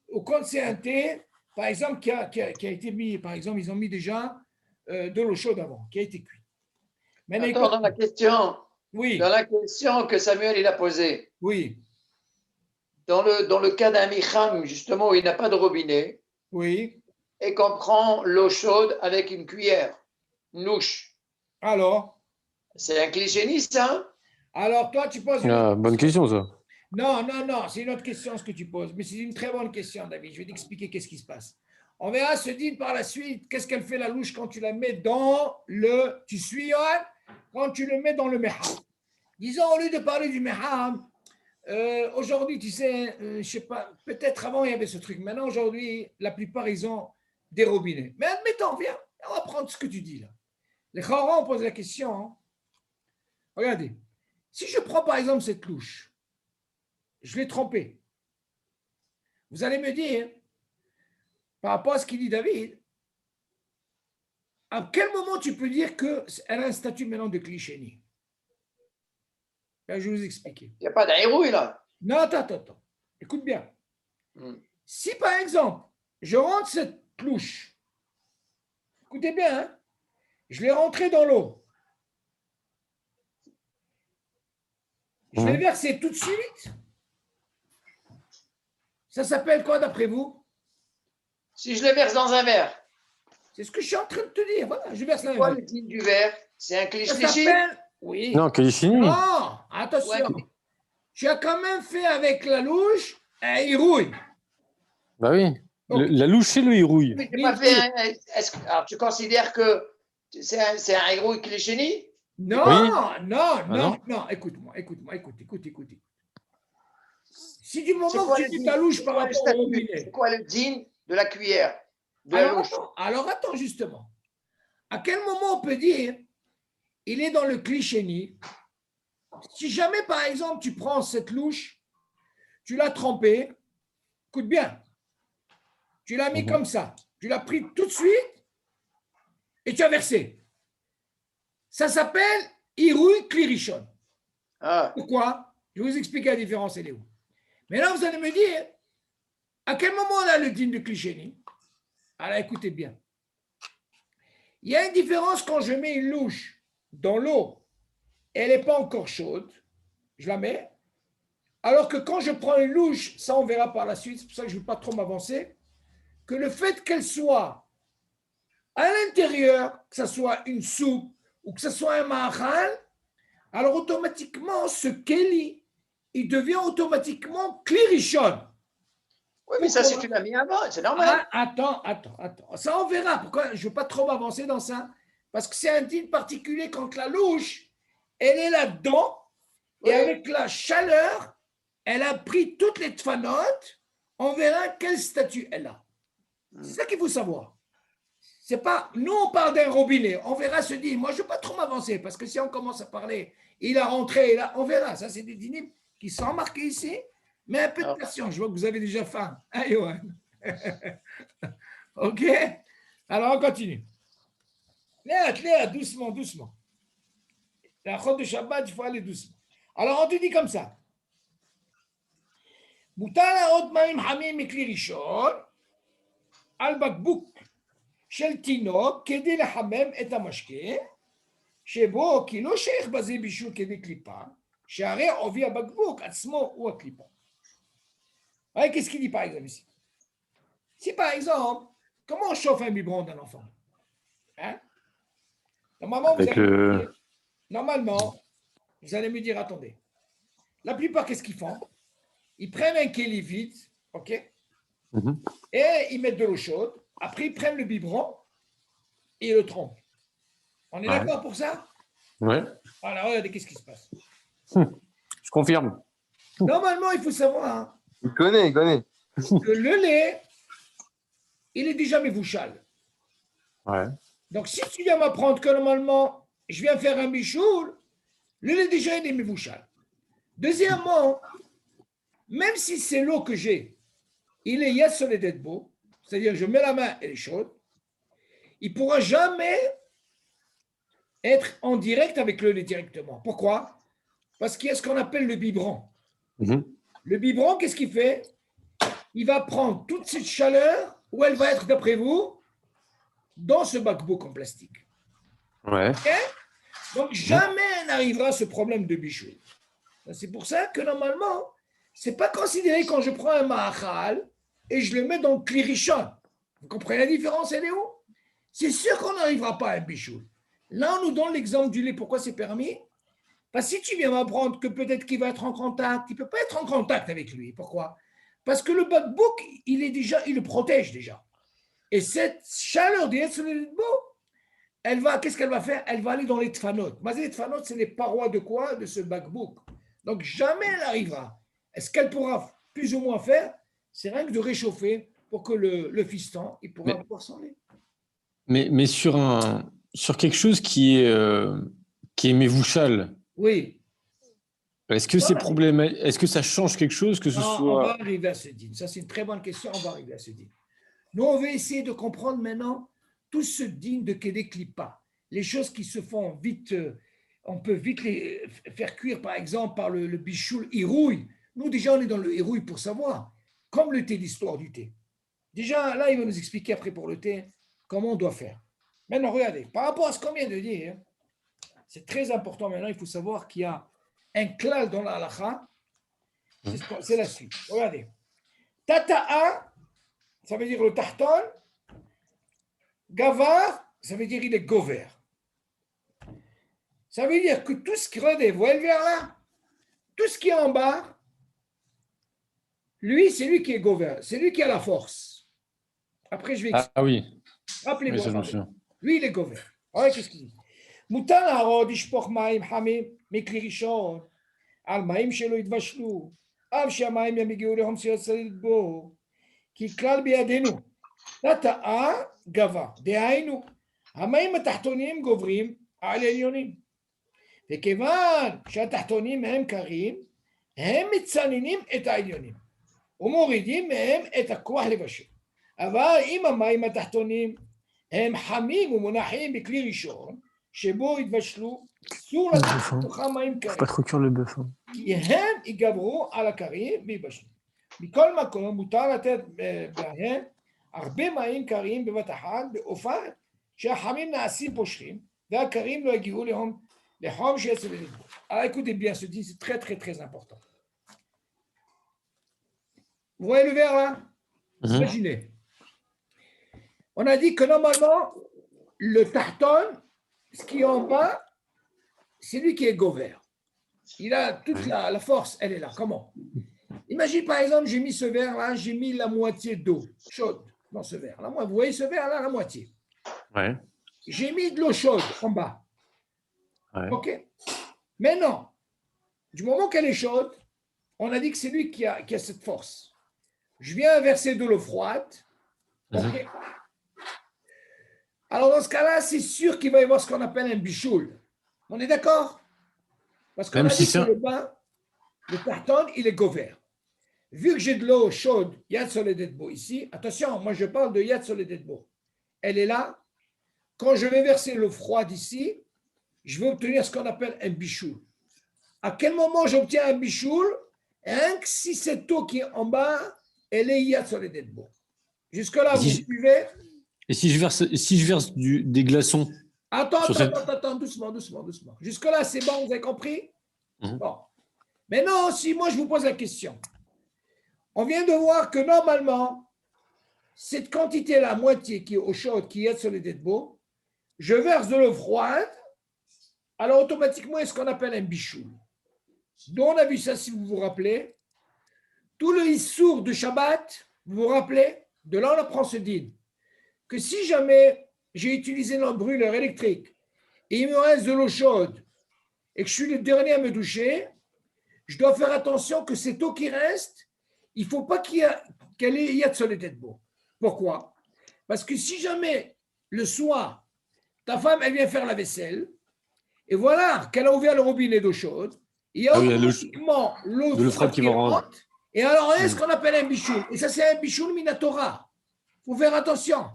ou quand c'est un thé, par exemple, qui a été mis, par exemple, ils ont mis déjà de l'eau chaude avant, qui a été cuit. Maintenant, dans la question que Samuel il a posée, dans le cas d'un micham, justement, où il n'a pas de robinet, et qu'on prend l'eau chaude avec une cuillère, nouche. Alors? C'est un cliché, ça? Alors, toi, tu poses bonne question, ça. Non, c'est une autre question ce que tu poses, mais c'est une très bonne question, David. Je vais t'expliquer qu'est-ce qui se passe. On verra se dire par la suite qu'est-ce qu'elle fait la louche quand tu la mets dans tu suis, Yohan, quand tu le mets dans le meham. Disons, au lieu de parler du meham, aujourd'hui, tu sais, je sais pas, peut-être avant il y avait ce truc. Maintenant, aujourd'hui, la plupart, ils ont des robinets. Mais admettons, viens, on va prendre ce que tu dis là. Les Chorans posent la question. Regardez. Si je prends par exemple cette louche, je l'ai trempée. Vous allez me dire, par rapport à ce qu'il dit David, à quel moment tu peux dire qu'elle a un statut maintenant de cliché? Ben, je vais vous expliquer. Il n'y a pas d'aérouille là. Non, attends. Écoute bien. Si par exemple, je rentre cette louche, écoutez bien, hein, je l'ai rentrée dans l'eau. Je l'ai versée tout de suite. Ça s'appelle quoi d'après vous? Si je les verse dans un verre. C'est ce que je suis en train de te dire. Voilà, je verse dans un verre. verre. Le digne du verre, c'est un cliché. Ça s'appelle... Oui. Non, cliché. Non, attention. Ouais. Tu as quand même fait avec la louche un hirouille. Bah oui. Donc, la louche, c'est le hirouille. Mais pas fait alors, tu considères que c'est un hirouille cliché? Non, oui. Non. Écoute-moi. Si du moment que tu dis ta louche par rapport au robinet. C'est quoi le digne de la cuillère de la louche? Alors attends, justement. À quel moment on peut dire il est dans le cliché? Si jamais, par exemple, tu prends cette louche, tu l'as trempée, écoute bien, tu l'as mis comme ça, tu l'as pris tout de suite et tu as versé. Ça s'appelle hirouille clirichon. Pourquoi? Je vais vous expliquer la différence, elle est où. Mais là, vous allez me dire, à quel moment on a le digne de cliché? Alors, écoutez bien. Il y a une différence quand je mets une louche dans l'eau, elle n'est pas encore chaude, je la mets. Alors que quand je prends une louche, ça on verra par la suite, c'est pour ça que je ne veux pas trop m'avancer, que le fait qu'elle soit à l'intérieur, que ce soit une soupe ou que ce soit un mahal, alors automatiquement, ce keli, il devient automatiquement klirichon. Oui, mais ça, si tu l'as mis avant, c'est normal. Attends. Ça, on verra. Pourquoi je ne veux pas trop m'avancer dans ça? Parce que c'est un type particulier quand la louche, elle est là-dedans, et avec la chaleur, elle a pris toutes les tfanotes, on verra quel statut elle a. C'est ça qu'il faut savoir. C'est pas, nous, on parle d'un robinet, on verra se dire, moi, je ne veux pas trop m'avancer, parce que si on commence à parler, il a rentré, on verra. Ça, c'est des dîners qui sont marqués ici. Mais un peu de patience, je vois que vous avez déjà faim. Hein, Johan? OK? Alors, on continue. Léa, doucement. La chôte de Shabbat, il faut aller doucement. Alors, on te dit comme ça. מותר להראות מים חמים מכלי ראשון על בקבוק של תינוק כדי לחמם את המשקה, שבו כי לא שייך בזה בישול כדי קליפה, שהרי עובי הבקבוק עצמו הוא הקליפה. Voyez, qu'est-ce qu'il dit par exemple ici? Si par exemple, comment on chauffe un biberon d'un enfant? Hein? Normalement, vous allez me dire, attendez. La plupart, qu'est-ce qu'ils font? Ils prennent un kéli vide, ok? Et ils mettent de l'eau chaude. Après, ils prennent le biberon et ils le trempent. On est d'accord pour ça? Oui. Alors, regardez, qu'est-ce qui se passe? Je confirme. Normalement, il faut savoir... Hein, il connaît. Que le lait, il est déjà mévouchal. Ouais. Donc, si tu viens m'apprendre que normalement, je viens faire un bichoul, le lait déjà, il est mévouchal. Deuxièmement, même si c'est l'eau que j'ai, il est yasoledetbo, c'est-à-dire je mets la main, elle est chaude, il ne pourra jamais être en direct avec le lait directement. Pourquoi? Parce qu'il y a ce qu'on appelle le biberon. Le biberon, qu'est-ce qu'il fait? Il va prendre toute cette chaleur, où elle va être, d'après vous, dans ce bakbouk en plastique. Ouais. Okay? Donc, jamais n'arrivera ce problème de bichou. C'est pour ça que, normalement, ce n'est pas considéré quand je prends un mahal et je le mets dans le klirichon. Vous comprenez la différence, elle est où? C'est sûr qu'on n'arrivera pas à un bichou. Là, on nous donne l'exemple du lait. Pourquoi c'est permis? Parce que si tu viens m'apprendre que peut-être qu'il va être en contact, il ne peut pas être en contact avec lui. Pourquoi? Parce que le bakbouk, il le protège déjà. Et cette chaleur de Yetzirah, qu'est-ce qu'elle va faire? Elle va aller dans les tfanot. Mais les tfanot, c'est les parois de quoi? De ce bakbouk. Donc, jamais elle arrivera. Est-ce qu'elle pourra plus ou moins faire? C'est rien que de réchauffer pour que le fiston, il pourra boire son lait. Mais sur quelque chose qui est mévouchal. Oui. Est-ce que c'est problématique? Est-ce que ça change quelque chose que ce soit… On va arriver à ce din. Ça, c'est une très bonne question. On va arriver à ce din. Nous, on va essayer de comprendre maintenant tout ce din de Kedé Klipa. Les choses qui se font vite, on peut vite les faire cuire, par exemple, par le bichoul irouille. Nous, déjà, on est dans le irouille pour savoir, comme le thé, l'histoire du thé. Déjà, là, il va nous expliquer après pour le thé comment on doit faire. Maintenant, regardez, par rapport à ce qu'on vient de dire, c'est très important maintenant, il faut savoir qu'il y a un klal dans la halakha, c'est la suite. Regardez. Tata'a, ça veut dire le tahton. Gavar, ça veut dire il est gover. Ça veut dire que tout ce qui relève, vous voyez vers là, tout ce qui est en bas, lui, c'est lui qui est gover, c'est lui qui a la force. Après, je vais expliquer. Ah oui. Rappelez-moi. Lui, il est gover. Regardez qu'est-ce qu'il dit. מותר להראות לשפוך מים חמים מכלי ראשון על מים שלא יתבשלו, אף שהמים הם הגיעו לחום שיוצא לדבור, כי כלל בידינו, תתאה גבה, דהיינו, המים התחתונים גוברים על העליונים, וכיוון שהתחתונים הם קרים, הם מצננים את העליונים, ומורידים מהם את הכוח לבשל. אבל אם המים התחתונים הם חמים ומונחים בכלי ראשון, שבו יתבשלו, אסור לתת בתוכם מים קרים. כי הם יגברו על הקרים ויבשלו. מכל מקום מותר לתת בהם הרבה מים קרים בבת אחת, באופן שהחמים נעשים פושחים, והקרים לא יגיעו לחום שיצא לדבור. Alors écoutez bien, ce dit, c'est très très très important. Vous voyez le verre là? Imaginez. On a dit que normalement, le tahton, ce qui est en bas, c'est lui qui est gover. Il a toute la force, elle est là. Comment? Imagine par exemple, j'ai mis ce verre-là, j'ai mis la moitié d'eau chaude dans ce verre. Là, vous voyez ce verre-là, la moitié. Ouais. J'ai mis de l'eau chaude en bas. Ouais. OK? Maintenant, du moment qu'elle est chaude, on a dit que c'est lui qui a cette force. Je viens verser de l'eau froide. OK? Alors, dans ce cas-là, c'est sûr qu'il va y avoir ce qu'on appelle un bichoul. On est d'accord? Parce qu'on a dit que le bain, le tahton, il est gover. Vu que j'ai de l'eau chaude, Yad Soledetbo ici, attention, moi je parle de Yad Soledetbo. Elle est là. Quand je vais verser l'eau froide ici, je vais obtenir ce qu'on appelle un bichoul. À quel moment j'obtiens un bichoul? Rien que si cette eau qui est en bas, elle est Yad Soledetbo. Jusque-là, vous suivez? Et si je verse des glaçons? Attends, doucement. Jusque-là, c'est bon, vous avez compris? Bon. Maintenant, si moi je vous pose la question, on vient de voir que normalement, cette quantité-là, moitié qui est eau chaude, qui est sur les dédebo, je verse de l'eau froide, alors automatiquement, il y a ce qu'on appelle un bichoul. Donc, on a vu ça, si vous vous rappelez. Tout le issour de Shabbat, vous vous rappelez? De là, on apprend ce din. Que si jamais j'ai utilisé un brûleur électrique et il me reste de l'eau chaude et que je suis le dernier à me doucher, je dois faire attention que cette eau qui reste, il ne faut pas qu'elle ait Yad Soledetbo. Pourquoi? Parce que si jamais le soir, ta femme, elle vient faire la vaisselle et voilà qu'elle a ouvert le robinet d'eau chaude, il y a automatiquement l'eau froide qui rentre et alors il y a ce qu'on appelle un bichoul. Et ça, c'est un bichoul minatora. Il faut faire attention.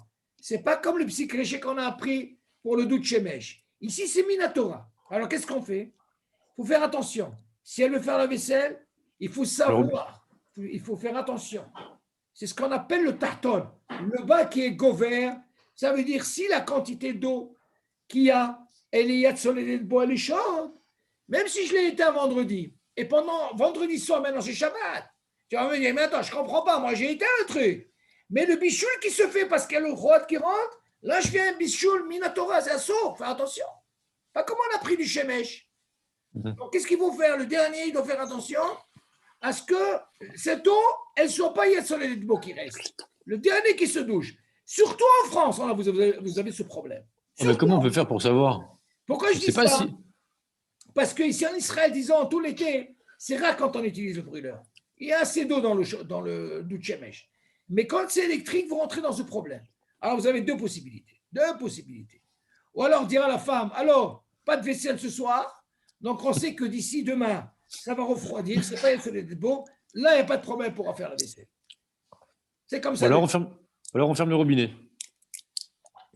Ce n'est pas comme le psychréché qu'on a appris pour le doute shemesh. Ici, c'est minatora. Alors, qu'est-ce qu'on fait? Il faut faire attention. Si elle veut faire la vaisselle, il faut savoir. Il faut faire attention. C'est ce qu'on appelle le tahton. Le bas qui est gover, ça veut dire si la quantité d'eau qu'il y a, elle est Yad Soledetbo, elle est chaude, même si je l'ai éteint vendredi, et pendant vendredi soir, maintenant c'est Shabbat, tu vas me dire, mais attends, je ne comprends pas, moi j'ai éteint le truc. Mais le bichoul qui se fait parce qu'il y a l'eau froide qui rentre, là je fais un bichoul minatora, c'est un saut, fais attention. Pas comme on a pris du shemesh. Donc qu'est-ce qu'il faut faire? Le dernier, il doit faire attention à ce que cette eau, elle ne soit pas Yad Soledetbo qui reste. Le dernier qui se douche. Surtout en France, là, vous avez ce problème. Mais comment on peut faire pour savoir? Pourquoi je dis ça? Parce qu'ici en Israël, disons, tout l'été, c'est rare quand on utilise le brûleur. Il y a assez d'eau dans le douche shemesh. Mais quand c'est électrique, vous rentrez dans ce problème. Alors, vous avez deux possibilités. Ou alors dire à la femme, alors, pas de vaisselle ce soir. Donc, on sait que d'ici demain, ça va refroidir, c'est pas beau. Là, il n'y a pas de problème pour en faire la vaisselle. C'est comme ça. Alors on ferme le robinet.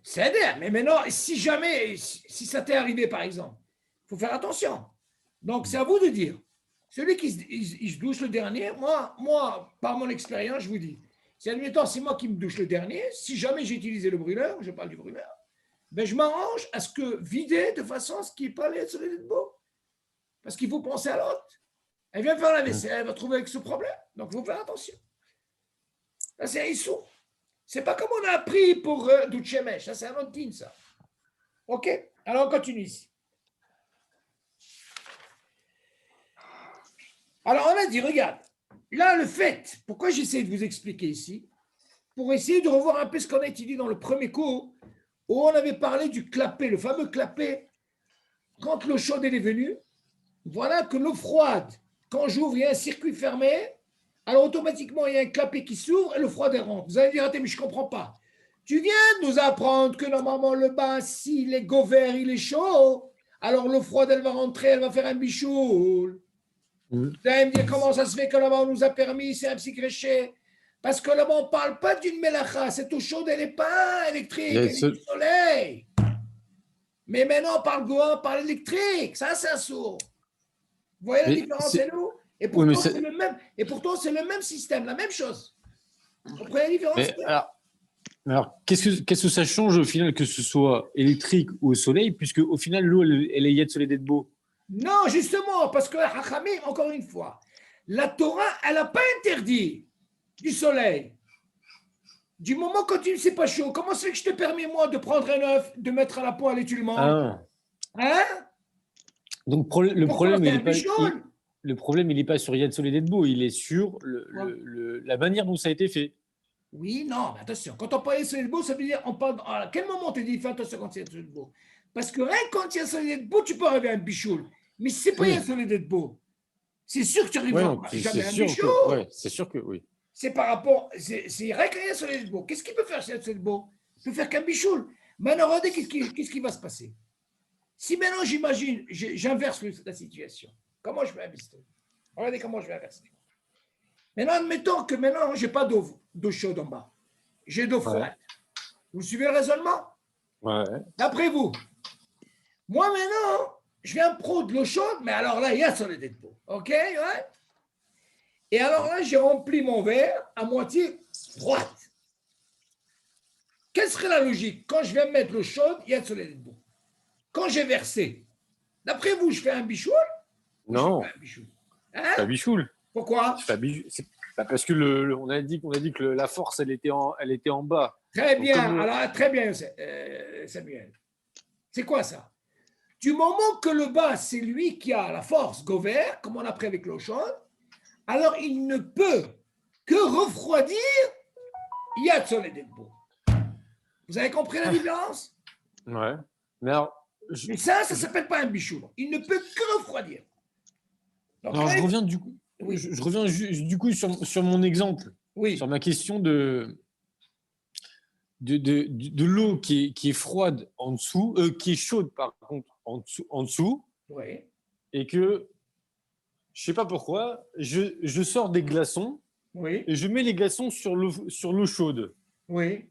C'est-à-dire, mais maintenant, si jamais, si ça t'est arrivé, par exemple, il faut faire attention. Donc, c'est à vous de dire. Celui qui se douche le dernier, moi, par mon expérience, je vous dis, si admettons, c'est moi qui me douche le dernier, si jamais j'ai utilisé le brûleur, je parle du brûleur, ben je m'arrange à ce que vider de façon à ce qu'il n'y ait pas les solides beau. Parce qu'il faut penser à l'autre. Elle vient faire la vaisselle, elle va trouver avec ce problème. Donc, il faut faire attention. Ça, c'est un issou. C'est pas comme on a appris pour Douchemesh. Ça, c'est un autre din, ça. OK? Alors, on continue ici. Alors, on a dit, regarde, là, le fait, pourquoi j'essaie de vous expliquer ici, pour essayer de revoir un peu ce qu'on a étudié dans le premier cours, où on avait parlé du clapet, le fameux clapet, quand l'eau chaude elle est venue, voilà que l'eau froide, quand j'ouvre, il y a un circuit fermé, alors automatiquement, il y a un clapet qui s'ouvre et l'eau froide elle rentre. Vous allez dire, attends, mais je ne comprends pas. Tu viens de nous apprendre que normalement, le bain, s'il est gouvert, il est chaud, alors l'eau froide, elle va rentrer, elle va faire un bichoul. Vous allez me dire comment ça se fait que là-bas on nous a permis, c'est un petit gréché. Parce que là-bas on ne parle pas d'une mélacha, cette eau chaude elle n'est pas électrique, elle est du soleil. Mais maintenant on parle Goa, on parle électrique, ça c'est un sourd. Vous voyez la différence, c'est nous? Et pourtant c'est le même, et pourtant c'est le même système, la même chose. Vous comprenez la différence? Alors qu'est-ce que ça change au final que ce soit électrique ou au soleil, puisque au final l'eau elle est yad soleil d'être beau? Non, justement, parce que la Hachamim, encore une fois, la Torah, elle n'a pas interdit du soleil. Du moment que tu ne sais pas chaud, comment c'est que je te permets, moi, de prendre un œuf, de mettre à la poêle et tu le manges? Hein? Donc, le problème, il n'est pas sur Yad Soleil d'Edbo, il est sur la manière dont ça a été fait. Oui, non, mais attention, quand on parle de Soleil d'Edbo, ça veut dire, on parle, à quel moment on te dit, fais attention quand il y a Soleil d'Edbo? Parce que rien quand il y a Soleil d'Edbo, tu peux arriver à un bichoul. Mais si ce n'est pas un soleil d'être beau, c'est sûr que tu arriveras jamais à un bichou. Oui, c'est sûr que oui. C'est par rapport, c'est rien qu'il y a un soleil d'être beau. Qu'est-ce qu'il peut faire chez un soleil d'être beau? Il peut faire qu'un bichou. Maintenant, regardez qu'est-ce qui va se passer. Si maintenant, j'imagine, j'inverse la situation. Comment je vais inverser? Regardez comment je vais inverser. Maintenant, admettons que maintenant, je n'ai pas d'eau chaude en bas. J'ai d'eau froide. Vous suivez le raisonnement? Ouais. D'après vous, moi maintenant, je viens prendre de l'eau chaude, mais alors là, il y a soleil d'être beau. OK? Ouais? Et alors là, j'ai rempli mon verre à moitié froide. Quelle serait la logique? Quand je viens mettre l'eau chaude, il y a de soleil d'être beau. Quand j'ai versé, d'après vous, je fais un bichoul? Non. Je fais un bichoul. Hein? Pas bichoul. Pourquoi? C'est parce que on a dit que la force, elle était en bas. Très bien. Alors, très bien, Samuel. C'est quoi ça? Du moment que le bas, c'est lui qui a la force gouverne, comme on a pris avec l'eau chaude, alors il ne peut que refroidir Yad Soleil d'être beau. Vous avez compris la différence? Ouais. Mais ça ne s'appelle pas un bichou. Il ne peut que refroidir. Donc, alors, je reviens du coup. Oui. Je reviens du coup sur mon exemple. Oui. Sur ma question de l'eau qui est froide en dessous, qui est chaude par contre en dessous. Oui. Et que je sais pas pourquoi, je sors des glaçons. Oui. Et je mets les glaçons sur l'eau chaude. Oui.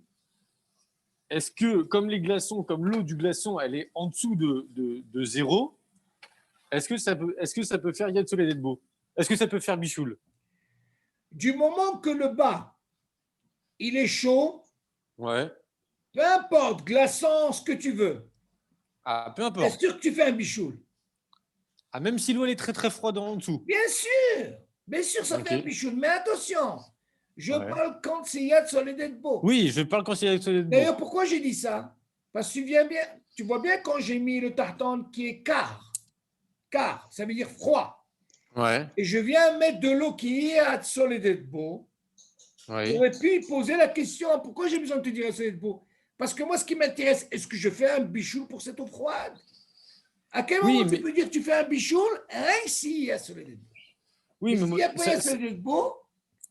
Est-ce que, comme l'eau du glaçon, elle est en dessous de 0, est-ce que ça peut faire Yad Soleil d'être beau? Est-ce que ça peut faire bichoul? Du moment que le bas, il est chaud, ouais. Peu importe, glaçant, ce que tu veux. Ah, peu importe. Est-ce que tu fais un bichoul? Ah, même si l'eau elle est très très froide en dessous. Bien sûr, ça fait un bichoul. Mais attention, je parle quand c'est Yad Soleil d'être beau. Oui, je parle quand c'est Yad Soleil d'être beau. D'ailleurs, pourquoi j'ai dit ça? Parce que tu vois bien quand j'ai mis le tartan qui est quart, ça veut dire froid. Ouais. Et je viens mettre de l'eau qui est Yad Soleil d'être beau. Oui. J'aurais pu poser la question, pourquoi j'ai besoin de te dire Yad Soleil d'être beau? Parce que moi, ce qui m'intéresse, est-ce que je fais un bichoul pour cette eau froide? À quel moment tu peux dire que tu fais un bichoul? Rien si Yad Soleil d'être beau. Oui, mais s'il n'y a pas Yad Soleil d'être beau,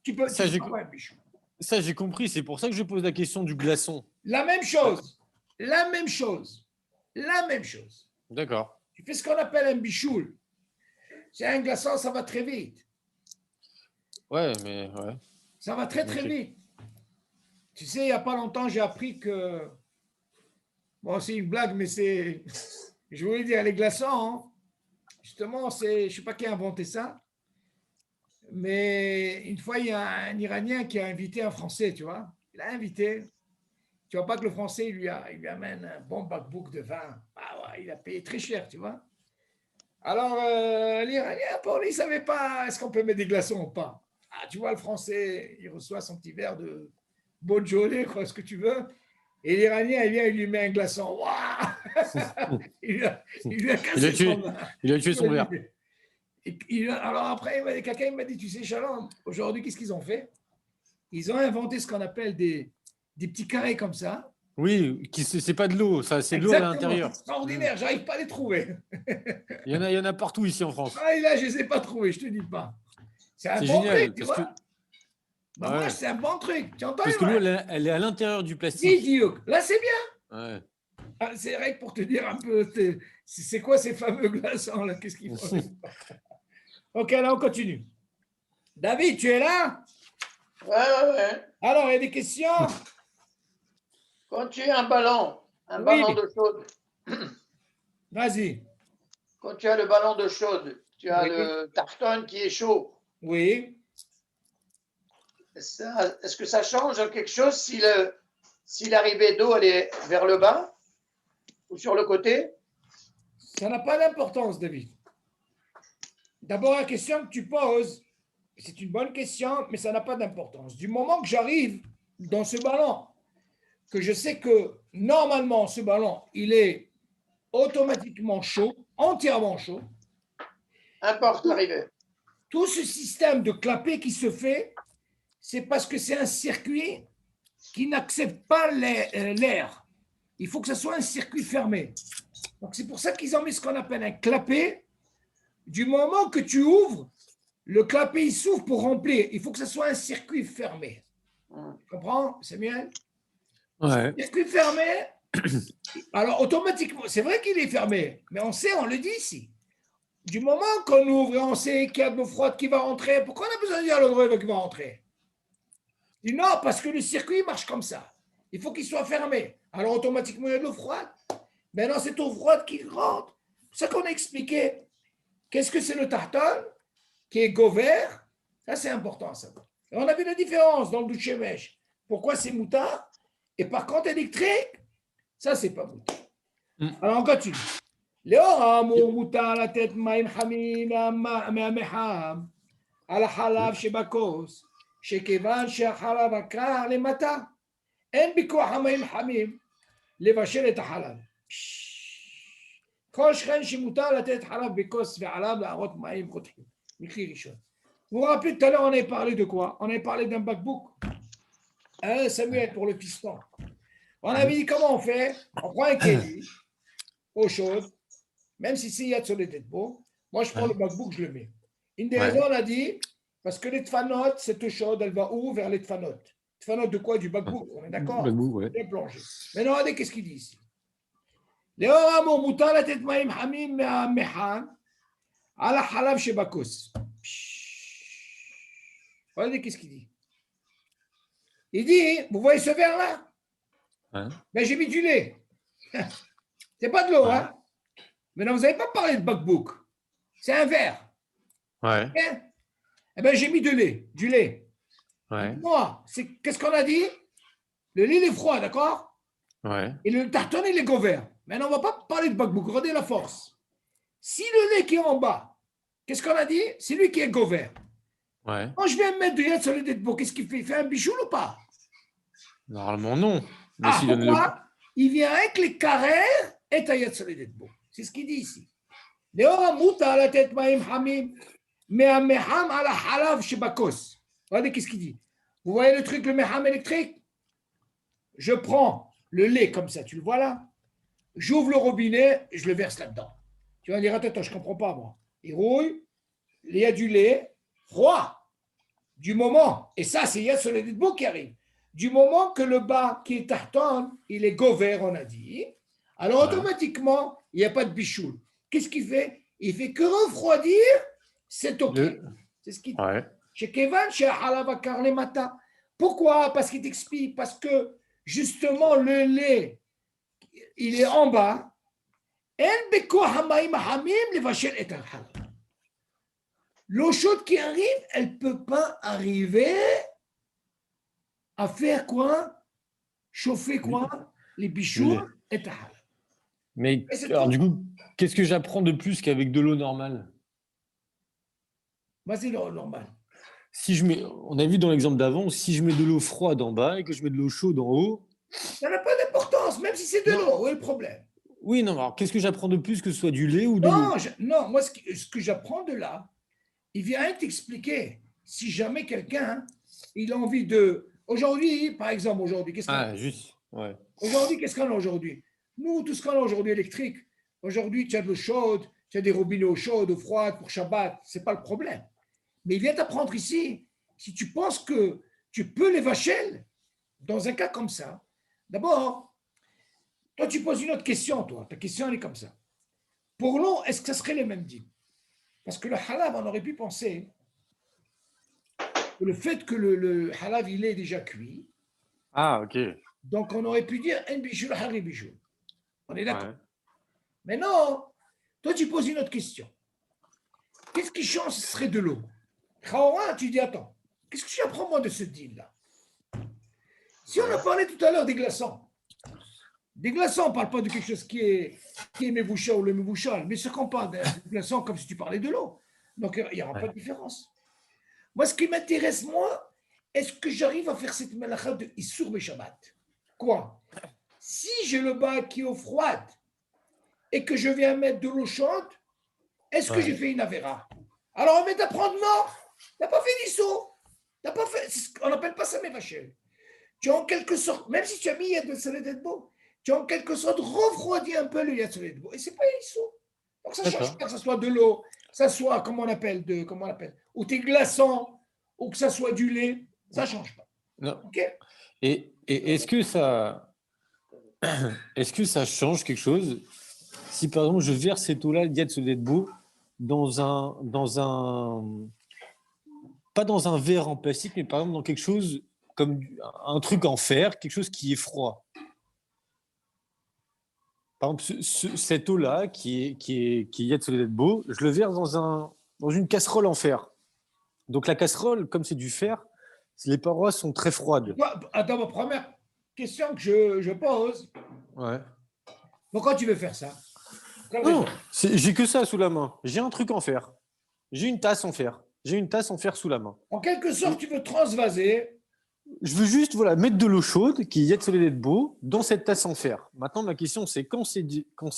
tu peux faire un bichoul. Ça, j'ai compris. C'est pour ça que je pose la question du glaçon. La même chose. D'accord. Tu fais ce qu'on appelle un bichoul. C'est un glaçon, ça va très vite. Ouais, mais ouais. Ça va très, très vite. Tu sais, il n'y a pas longtemps, j'ai appris que... Bon, c'est une blague, mais c'est... Je voulais dire, les glaçons, hein, justement, c'est... Je ne sais pas qui a inventé ça, mais une fois, il y a un Iranien qui a invité un Français, tu vois. Il a invité. Tu vois pas que le Français, il lui amène un bon backbook de vin. Ah ouais, il a payé très cher, tu vois. Alors, l'Iranien, pour lui, il ne savait pas est-ce qu'on peut mettre des glaçons ou pas. Ah, tu vois, le Français, il reçoit son petit verre de Beaujolais, quoi, ce que tu veux. Et l'Iranien, il vient, il lui met un glaçon. Waouh. il lui a cassé son vin. Il a tué son verre. Alors après, quelqu'un m'a dit, tu sais, Shalom, aujourd'hui, qu'est-ce qu'ils ont fait? Ils ont inventé ce qu'on appelle des petits carrés comme ça. Oui, c'est pas de l'eau, ça, c'est de l'eau à l'intérieur. C'est extraordinaire, j'arrive pas à les trouver. Il y en a partout ici en France. Ah, et là, je les ai pas trouvés, je te dis pas. C'est un bon génial, truc, tu vois. Bah, ouais. moi, c'est un bon truc. Tu entends? Parce que l'eau, elle est à l'intérieur du plastique. Idiot. Là, c'est bien. Ouais. Ah, c'est vrai que pour te dire un peu, c'est quoi ces fameux glaçons là? Qu'est-ce qu'ils font? Ok, là, on continue. David, tu es là? Ouais. Alors, il y a des questions? Quand tu as un ballon de chaude. Vas-y. Quand tu as le ballon de chaude, tu as le tartone qui est chaud. Oui. Est-ce que ça change quelque chose si l'arrivée d'eau elle est vers le bas ou sur le côté? Ça n'a pas d'importance, David. D'abord, la question que tu poses, c'est une bonne question, mais ça n'a pas d'importance. Du moment que j'arrive dans ce ballon, que je sais que normalement, ce ballon, il est automatiquement chaud, entièrement chaud. Importe l'arrivée. Tout ce système de clapet qui se fait, c'est parce que c'est un circuit qui n'accepte pas l'air. Il faut que ce soit un circuit fermé. Donc, c'est pour ça qu'ils ont mis ce qu'on appelle un clapet. Du moment que tu ouvres, le clapet, il s'ouvre pour remplir. Il faut que ce soit un circuit fermé. Tu comprends, Samuel? Ouais. Circuit fermé, alors automatiquement, c'est vrai qu'il est fermé, mais on sait, on le dit ici. Du moment qu'on ouvre et on sait qu'il y a de l'eau froide qui va rentrer, pourquoi on a besoin de dire à l'eau qui va rentrer? Il dit non, parce que le circuit marche comme ça. Il faut qu'il soit fermé. Alors automatiquement, il y a de l'eau froide. Maintenant, c'est l'eau froide qui rentre. C'est ça qu'on a expliqué. Qu'est-ce que c'est le tartane qui est gover? Ça, c'est important, ça. Et on a vu la différence dans le douche mèche. Pourquoi c'est moutard? Et par contre, électrique, ça, c'est pas moutard. Alors, on continue. לאור האמור מותר לתת מים חמים מהמחם על החלב שבכוס, שכיוון שהחלב הקר למטה, אין בכוח המים חמים לבשל את החלב. כל שכן שמותר לתת חלב בכוס ועליו להראות מים רותחים. מקרי ראשון. Vous vous rappelez tout à l'heure, on avait parlé de quoi? On avait parlé d'un backbook. Samuel, pour le piston. On avait dit comment on fait? On prend un kéli, eau chaude, même si c'est Yad sur les têtes beaux. Moi, je prends le backbook, je le mets. Une des raisons, on a dit, parce que les tfanot, cette eau chaude, elle va où? Vers les tfanot. Tfanot de quoi? Du backbook, on est d'accord? Backbook, ouais. Bien plongé. Maintenant, regardez qu'est-ce qu'il dit ici. לאור האמור מותר לתת מים חמים מהמחם על החלב שבכוס. Regardez qu'est-ce qu'il dit. Il dit, vous voyez ce verre-là? Ben, j'ai mis du lait. C'est pas de l'eau, hein? Maintenant, vous n'avez pas parlé de backbook. C'est un verre. Ouais. Okay? Eh bien, j'ai mis du lait. Ouais. Moi, qu'est-ce qu'on a dit? Le lait, il est froid, d'accord? Ouais. Et le tartone, il est gover. Maintenant, on ne va pas parler de backbook. Regardez la force. Si le lait qui est en bas, qu'est-ce qu'on a dit? C'est lui qui est gover. Ouais. Quand je viens mettre de Yad sur les têtes beaux, qu'est-ce qu'il fait? Il fait un bichou ou pas? Normalement, non. Mais pourquoi? Il vient avec les carrés et ta Yad sur les têtes beaux. C'est ce qu'il dit ici. Regardez qu'est-ce qu'il dit. Vous voyez le truc, le meham électrique? Je prends le lait comme ça, tu le vois là? J'ouvre le robinet, je le verse là-dedans. Tu vas dire, attends, je ne comprends pas moi. Il rouille, il y a du lait froid. Du moment, et ça c'est Yad sur les beaux qui arrive, du moment que le bas qui est tartan, il est gover, on a dit, alors automatiquement, il n'y a pas de bichoul. Qu'est-ce qu'il fait? Il fait que refroidir c'est OK. C'est ce qu'il dit. Ouais. Chez Kevan, chez Halava Karlemata. Pourquoi? Parce qu'il t'explique. Parce que justement, le lait, il est en bas. L'eau chaude qui arrive, elle ne peut pas arriver à faire quoi? Chauffer quoi? Les bichoux et tahal. Mais alors, du coup, qu'est-ce que j'apprends de plus qu'avec de l'eau normale? C'est l'eau normale. Si je mets, on a vu dans l'exemple d'avant, si je mets de l'eau froide en bas et que je mets de l'eau chaude en haut. Ça n'a pas d'importance, même si c'est de l'eau. Où est le problème? Oui, non, alors qu'est-ce que j'apprends de plus que ce soit du lait ou de l'eau? Non, moi, ce que j'apprends de là, il vient t'expliquer. Si jamais quelqu'un, il a envie de. Aujourd'hui, par exemple, qu'est-ce qu'on a? Juste. Ouais. Aujourd'hui, qu'est-ce qu'on a aujourd'hui? Nous, tout ce qu'on a aujourd'hui électrique, aujourd'hui, tu as de l'eau chaude, tu as des robinets eau chaude, eau froide pour Shabbat, ce n'est pas le problème. Mais il vient t'apprendre ici, si tu penses que tu peux les vacher, dans un cas comme ça, d'abord, toi, tu poses une autre question, toi. Ta question, elle est comme ça. Pour l'eau, est-ce que ça serait les mêmes dîmes? Parce que le halab, on aurait pu penser que le fait que le halab, il est déjà cuit. Ah, ok. Donc, on aurait pu dire un bijoul, hari bijoul. On est d'accord. Ouais. Mais non, toi, tu poses une autre question. Qu'est-ce qui change? Ce serait de l'eau. Tu dis, attends, qu'est-ce que tu apprends moi de ce deal-là? Si on a parlé tout à l'heure des glaçons, on ne parle pas de quelque chose qui est mevoucha ou le mevouchal, mais ce qu'on parle des glaçons comme si tu parlais de l'eau. Donc, il n'y aura pas de différence. Moi, ce qui m'intéresse, moi, est-ce que j'arrive à faire cette malacha de Issour Shabbat? Quoi? Si j'ai le bas qui est eau froide et que je viens mettre de l'eau chaude, est-ce que j'ai fait une avéra? Alors, on va t'apprendre, non, tu n'as pas fait d'Issour. On n'appelle pas ça Mevachel. Tu as en quelque sorte, même si tu as mis Yad Soledetbo, tu as en quelque sorte refroidi un peu le Yad Soledetbo. Et ce n'est pas Issour. Donc, ça ne change pas que ce soit de l'eau, que ce soit, comment on appelle, ou tes glaçons, ou que ça soit du lait, ça ne change pas. Non. Okay? Et est-ce que ça change quelque chose si, par exemple, je verse cette eau-là, Yad Soledetbo, pas dans un verre en plastique, mais par exemple dans quelque chose comme un truc en fer, quelque chose qui est froid. Par exemple, cette eau-là, qui est Yad Soledetbo, je le verse dans une casserole en fer. Donc la casserole, comme c'est du fer, les parois sont très froides. Attends, ma première question que je pose. Ouais. Pourquoi tu veux faire ça? Non, j'ai que ça sous la main. J'ai un truc en fer. J'ai une tasse en fer. J'ai une tasse en fer sous la main. En quelque sorte, tu veux transvaser. Je veux juste mettre de l'eau chaude, qui est Yad Soledetbo, dans cette tasse en fer. Maintenant, ma question, c'est quand c'est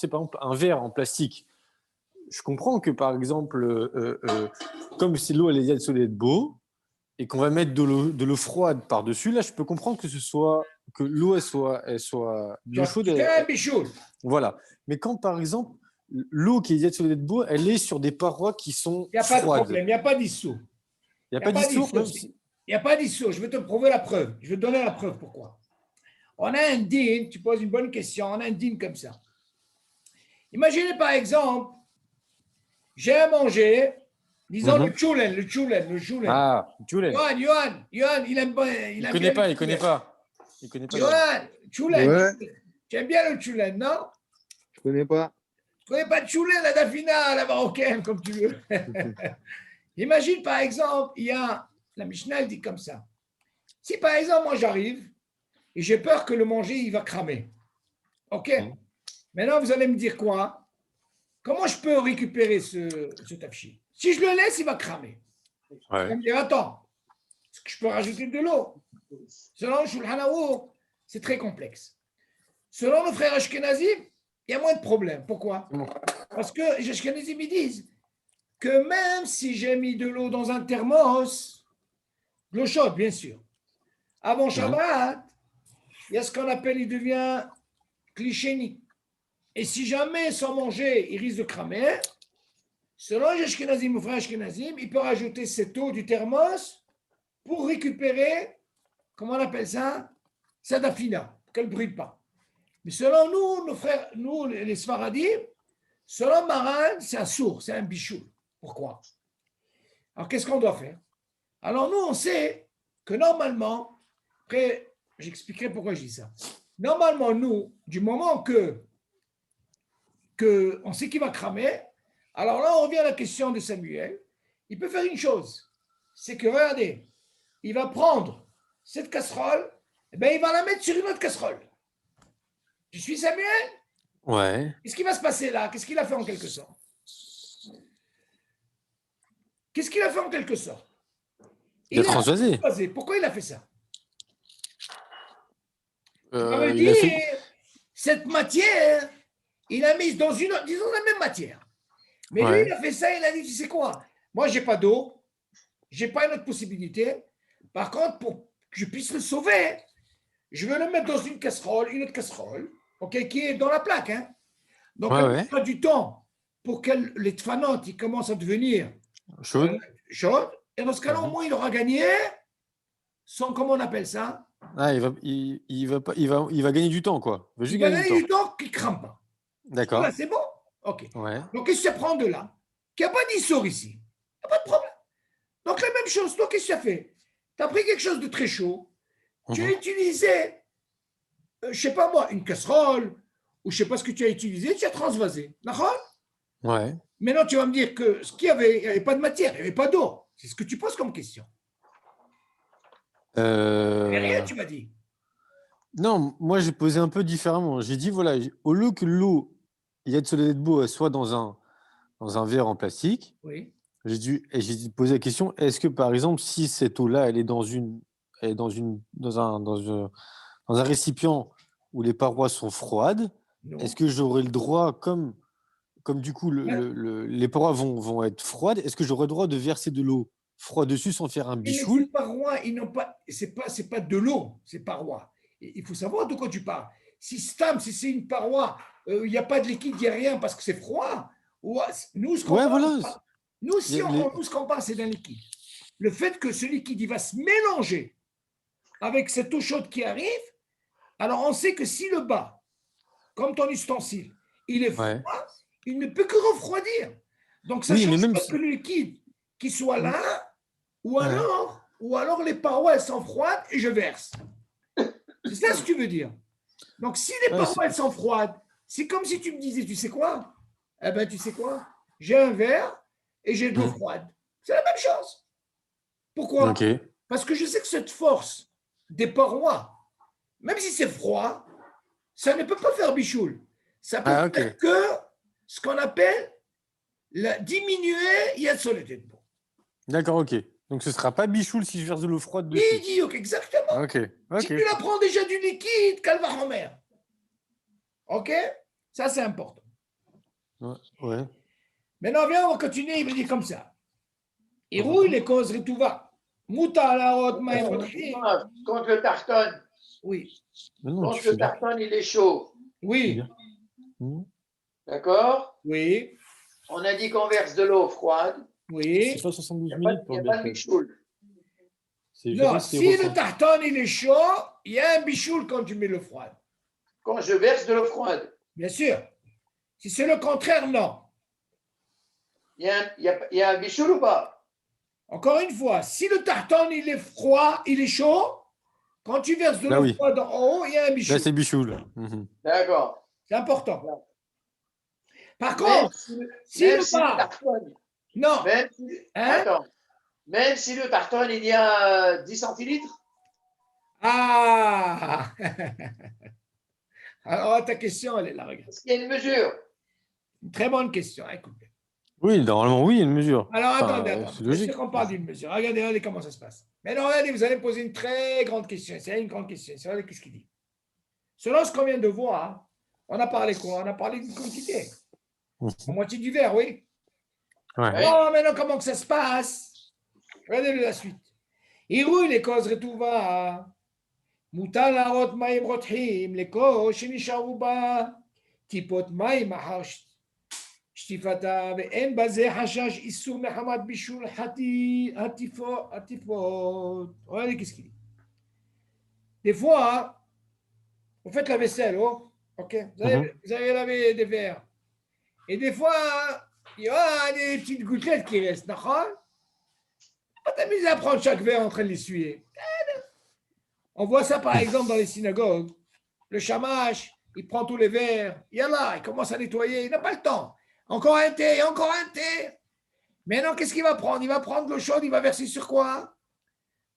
par exemple un verre en plastique, je comprends que par exemple, comme c'est l'eau, elle est Yad Soledetbo, et qu'on va mettre de l'eau froide par-dessus, là, je peux comprendre que l'eau, elle soit de l'eau chaude. Voilà. Mais quand, par exemple, l'eau qui est Yad Soledetbo, elle est sur des parois qui sont froides. Il n'y a pas de problème, il n'y a pas d'issou. Il n'y a pas d'issou. Il n'y a pas d'issou. Je vais te prouver la preuve. Je vais te donner la preuve pourquoi. On a un dîne, tu poses une bonne question, on a un dîne comme ça. Imaginez par exemple, j'ai à manger, disons le choulen. Ah, le choulen. Yohan, il aime pas. Il connaît pas. Yohan, choulen. Ouais. Tu aimes bien le choulen, non? Je connais pas. Tu connais pas le choulen, la dafina, la marocaine, comme tu veux. Imagine par exemple, la Mishnah elle dit comme ça. Si par exemple, moi j'arrive et j'ai peur que le manger, il va cramer. OK? Maintenant, vous allez me dire quoi? Comment je peux récupérer ce tafchi? Si je le laisse, il va cramer. Ouais. Vous allez me dire, attends, est-ce que je peux rajouter de l'eau? Selon Shulchan Aruch, c'est très complexe. Selon nos frères Ashkenazim, il y a moins de problèmes. Pourquoi? Parce que les Ashkenazim, ils disent que même si j'ai mis de l'eau dans un thermos, de l'eau chaude, bien sûr, avant Shabbat, il y a ce qu'on appelle, il devient clichénique. Et si jamais, sans manger, il risque de cramer, selon les Ashkenazim, ou frères Ashkenazim, il peut rajouter cette eau du thermos pour récupérer, comment on appelle ça? Sadafina, qu'elle ne brûle pas. Mais selon nous, nos frères, nous, les Sfaradim, selon Maran, c'est un sourd, c'est un bichou. Pourquoi? Alors, qu'est-ce qu'on doit faire? Alors, nous, on sait que normalement, après, j'expliquerai pourquoi je dis ça. Normalement, nous, du moment que on sait qu'il va cramer, alors là, on revient à la question de Samuel. Il peut faire une chose, c'est que, regardez, il va prendre cette casserole, et bien, il va la mettre sur une autre casserole. Tu suis Samuel? Ouais. Qu'est-ce qui va se passer là? Qu'est-ce qu'il a fait en quelque sorte? Qu'est-ce qu'il a fait en quelque sorte? Il a transvasé. Pourquoi il a fait ça? Ça veut dire, cette matière, il l'a mise dans une autre, disons la même matière. Mais lui, il a fait ça, il a dit, tu sais quoi? Moi, je n'ai pas d'eau, je n'ai pas une autre possibilité. Par contre, pour que je puisse le sauver, je vais le mettre dans une autre casserole, okay, qui est dans la plaque. Hein. Donc, il prend du temps pour que les tfanotes ils commencent à devenir chaudes. Et dans ce cas-là, au moins, il aura gagné son, comment on appelle ça? Ah, il va gagner du temps, quoi. Il va gagner du temps qu'il ne crame pas. D'accord. Voilà, c'est bon? OK. Ouais. Donc, qu'est-ce que tu prends de là? Qu'il n'y a pas d'issor ici. Il n'y a pas de problème. Donc, la même chose. Toi, qu'est-ce que tu as fait? Tu as pris quelque chose de très chaud. Tu as utilisé, je ne sais pas moi, une casserole, ou je ne sais pas ce que tu as utilisé, tu as transvasé. D'accord? Ouais. Maintenant, tu vas me dire que ce qu'il y avait, il n'y avait pas de matière, il n'y avait pas d'eau. C'est ce que tu poses comme question. Rien, tu m'as dit. Non, moi, j'ai posé un peu différemment. J'ai dit, voilà, au lieu que l'eau, il y a de Soledad soit dans un verre en plastique, j'ai posé la question, est-ce que, par exemple, si cette eau-là, elle est dans un récipient où les parois sont froides, est-ce que j'aurais le droit, comme du coup, les parois vont être froides, est-ce que j'aurais le droit de verser de l'eau froide dessus sans faire un bichoul? Mais ces parois, c'est pas de l'eau, ces parois. Il faut savoir de quoi tu parles. Si c'est une paroi, il n'y a pas de liquide, il n'y a rien parce que c'est froid. Nous, ce qu'on parle, c'est d'un liquide. Le fait que ce liquide, il va se mélanger avec cette eau chaude qui arrive, alors on sait que si le bas, comme ton ustensile, il est froid, il ne peut que refroidir. Donc, ça change pas que le liquide qui soit là, ou alors les parois, elles sont froides et je verse. C'est ça ce que tu veux dire. Donc, si les parois, elles sont froides, c'est comme si tu me disais, tu sais quoi? Eh bien, tu sais quoi? J'ai un verre et j'ai de l'eau froide. C'est la même chose. Pourquoi? Parce que je sais que cette force des parois, même si c'est froid, ça ne peut pas faire bichoule. Ça peut faire que ce qu'on appelle diminuer Yad Soledad. D'accord, ok. Donc, ce ne sera pas bichoule si je verse de l'eau froide dessus. Exactement. Si tu la prends déjà du liquide, calvaromer. OK? Ça, c'est important. Ouais. Maintenant, viens, on va continuer. Il me dit comme ça. Il rouille les causes retouva. Mouta la rote Quand le tartone. Oui. Quand le tartone, il est chaud. Oui. D'accord? Oui. On a dit qu'on verse de l'eau froide. Oui. C'est pas 72 minutes pour il n'y a pas de bichoul. Non, si le tartone il est chaud, il y a un bichoul quand tu mets l'eau froide. Quand je verse de l'eau froide. Bien sûr. Si c'est le contraire, non. Il y a un bichoul ou pas? Encore une fois, si le tartone il est froid, il est chaud, quand tu verses de l'eau froide en haut, il y a un bichoul. Là, c'est bichoul. D'accord. C'est important. Par contre, si le tartone... Non. Même si le tartone, il y a 10 centilitres. Ah. Alors, ta question, elle est là, regarde. Est-ce qu'il y a une mesure? Une très bonne question, écoutez. Oui, normalement, oui, il y a une mesure. Alors, attendez. C'est logique qu'on parle d'une mesure. Regardez comment ça se passe. Maintenant, regardez, vous allez me poser une très grande question. C'est une grande question. C'est vrai, qu'est-ce qu'il dit? Selon ce qu'on vient de voir, on a parlé quoi? On a parlé d'une quantité. La moitié du verre, oui. Ouais. Oh, maintenant, comment que ça se passe? Regardez la suite. Il rouille les causes retouva. מותר להראות מים רותחים לכל שנשארו בה טיפות מים אחר שטיפתה ואין בזה חשש איסור מחמת בישול הטיפות. Regardez qu'est-ce qu'il dit. Des fois, vous faites la vaisselle, ok? Vous avez lavé des verres. Et des fois, il y a des petites gouttelettes qui restent, d'accord? Pas t'amuser à prendre chaque verre en train de l'essuyer. On voit ça par exemple dans les synagogues. Le shamash, il prend tous les verres, il commence à nettoyer, il n'a pas le temps. Encore un thé, encore un thé. Maintenant, qu'est-ce qu'il va prendre? Il va prendre l'eau chaude, il va verser sur quoi?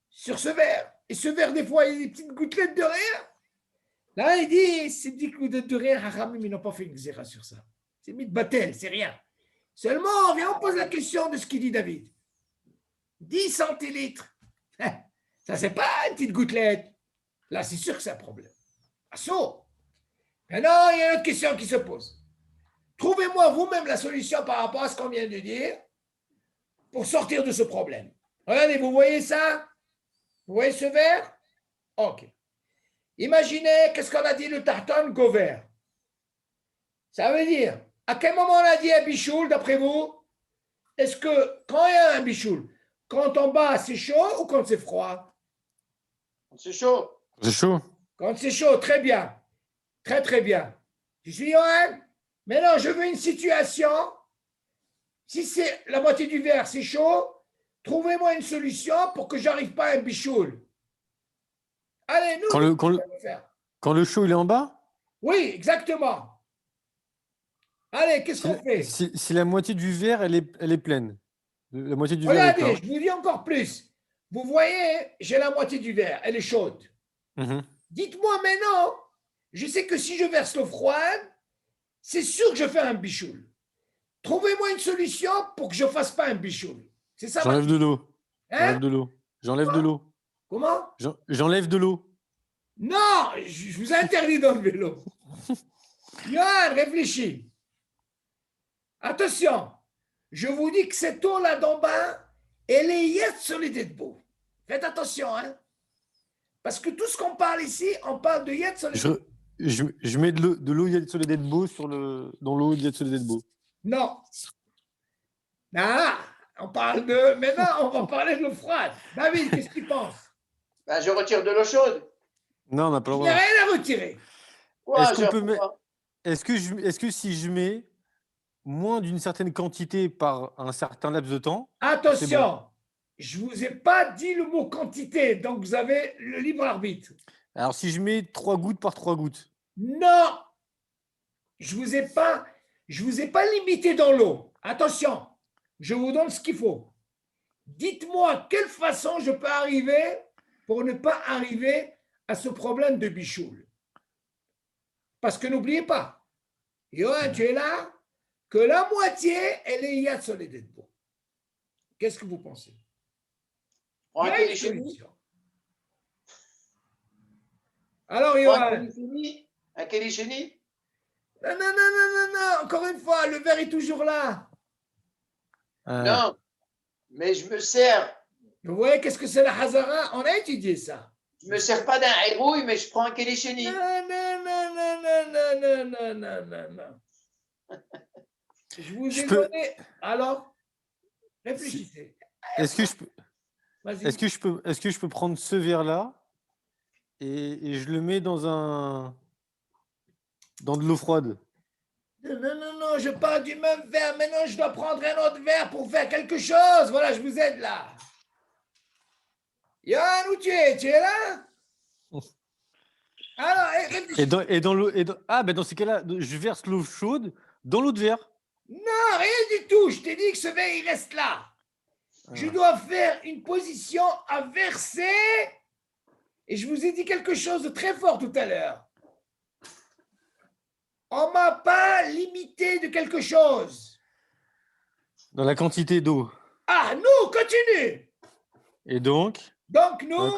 Sur ce verre. Et ce verre, des fois, il y a des petites gouttelettes de rien. Là, il dit, ces petites gouttelettes de rien, Haramim, ils n'ont pas fait une xéra sur ça. C'est mitbatel, c'est rien. Seulement, on pose la question de ce qu'il dit David. 10 centilitres. Ça, c'est pas une petite gouttelette. Là, c'est sûr que c'est un problème. Maintenant, il y a une autre question qui se pose. Trouvez-moi vous-même la solution par rapport à ce qu'on vient de dire pour sortir de ce problème. Regardez, vous voyez ça? Vous voyez ce verre? OK. Imaginez, qu'est-ce qu'on a dit le tarton gover? Ça veut dire, à quel moment on a dit un bichoul, d'après vous? Est-ce que, quand il y a un bichoul, quand on bat, c'est chaud ou quand c'est froid? C'est chaud. C'est chaud. Quand c'est chaud, très bien. Très, très bien. Tu suis, Johan? Maintenant, je veux une situation. Si c'est la moitié du verre, c'est chaud, trouvez-moi une solution pour que je n'arrive pas à un bichoul. Allez, nous, quand le chaud, il est en bas? Oui, exactement. Allez, qu'est-ce qu'on fait? Si la moitié du verre, elle est pleine. La moitié du Regardez, verre est je vous dis encore plus. Vous voyez, j'ai la moitié du verre, elle est chaude. Dites-moi maintenant, je sais que si je verse l'eau froide, c'est sûr que je fais un bichoul. Trouvez-moi une solution pour que je ne fasse pas un bichoul. C'est ça. J'enlève de l'eau. Hein? J'enlève de l'eau. Comment? J'enlève de l'eau. Non, je vous interdis d'enlever l'eau. Yoann, réfléchis. Attention, je vous dis que cette eau-là d'en bas, elle est yet sur les debout. Faites attention, hein. Parce que tout ce qu'on parle ici, on parle de yet sur les debout. Je mets de l'eau yet sur les debout dans l'eau yet sur les debout. Non. Ah, on parle de... Maintenant, on va parler de l'eau froide. David, qu'est-ce que tu penses? Ben, je retire de l'eau chaude. Non, on n'a pas le droit. Il n'y a rien à retirer. Est-ce que si je mets moins d'une certaine quantité par un certain laps de temps... Attention, bon. Je ne vous ai pas dit le mot quantité, donc vous avez le libre arbitre. Alors, si je mets 3 gouttes par 3 gouttes? Non, je ne vous ai pas limité dans l'eau. Attention, je vous donne ce qu'il faut. Dites-moi quelle façon je peux arriver pour ne pas arriver à ce problème de bichoul. Parce que n'oubliez pas, Yoann, tu es là, que la moitié, elle est yad sur les debout. Qu'est-ce que vous pensez? Alors, Yoann. Un kélichéni? Non, encore une fois, le verre est toujours là. Non, mais je me sers. Vous voyez, qu'est-ce que c'est la hazara? On a étudié ça. Je me sers pas d'un hérouille, mais je prends un kélichéni. Non. Je vous ai donné. Alors, réfléchissez. Est-ce que je peux prendre ce verre-là et je le mets dans de l'eau froide? Non, je parle du même verre. Maintenant, je dois prendre un autre verre pour faire quelque chose. Voilà, je vous aide là. Yann, où tu es? Tu es là? Alors, dans ces cas-là, je verse l'eau chaude dans l'eau de verre. Non, rien du tout. Je t'ai dit que ce verre, il reste là. Je dois faire une position à verser. Et je vous ai dit quelque chose de très fort tout à l'heure. On ne m'a pas limité de quelque chose. Dans la quantité d'eau. Ah, nous, continue. Et donc? Donc, nous.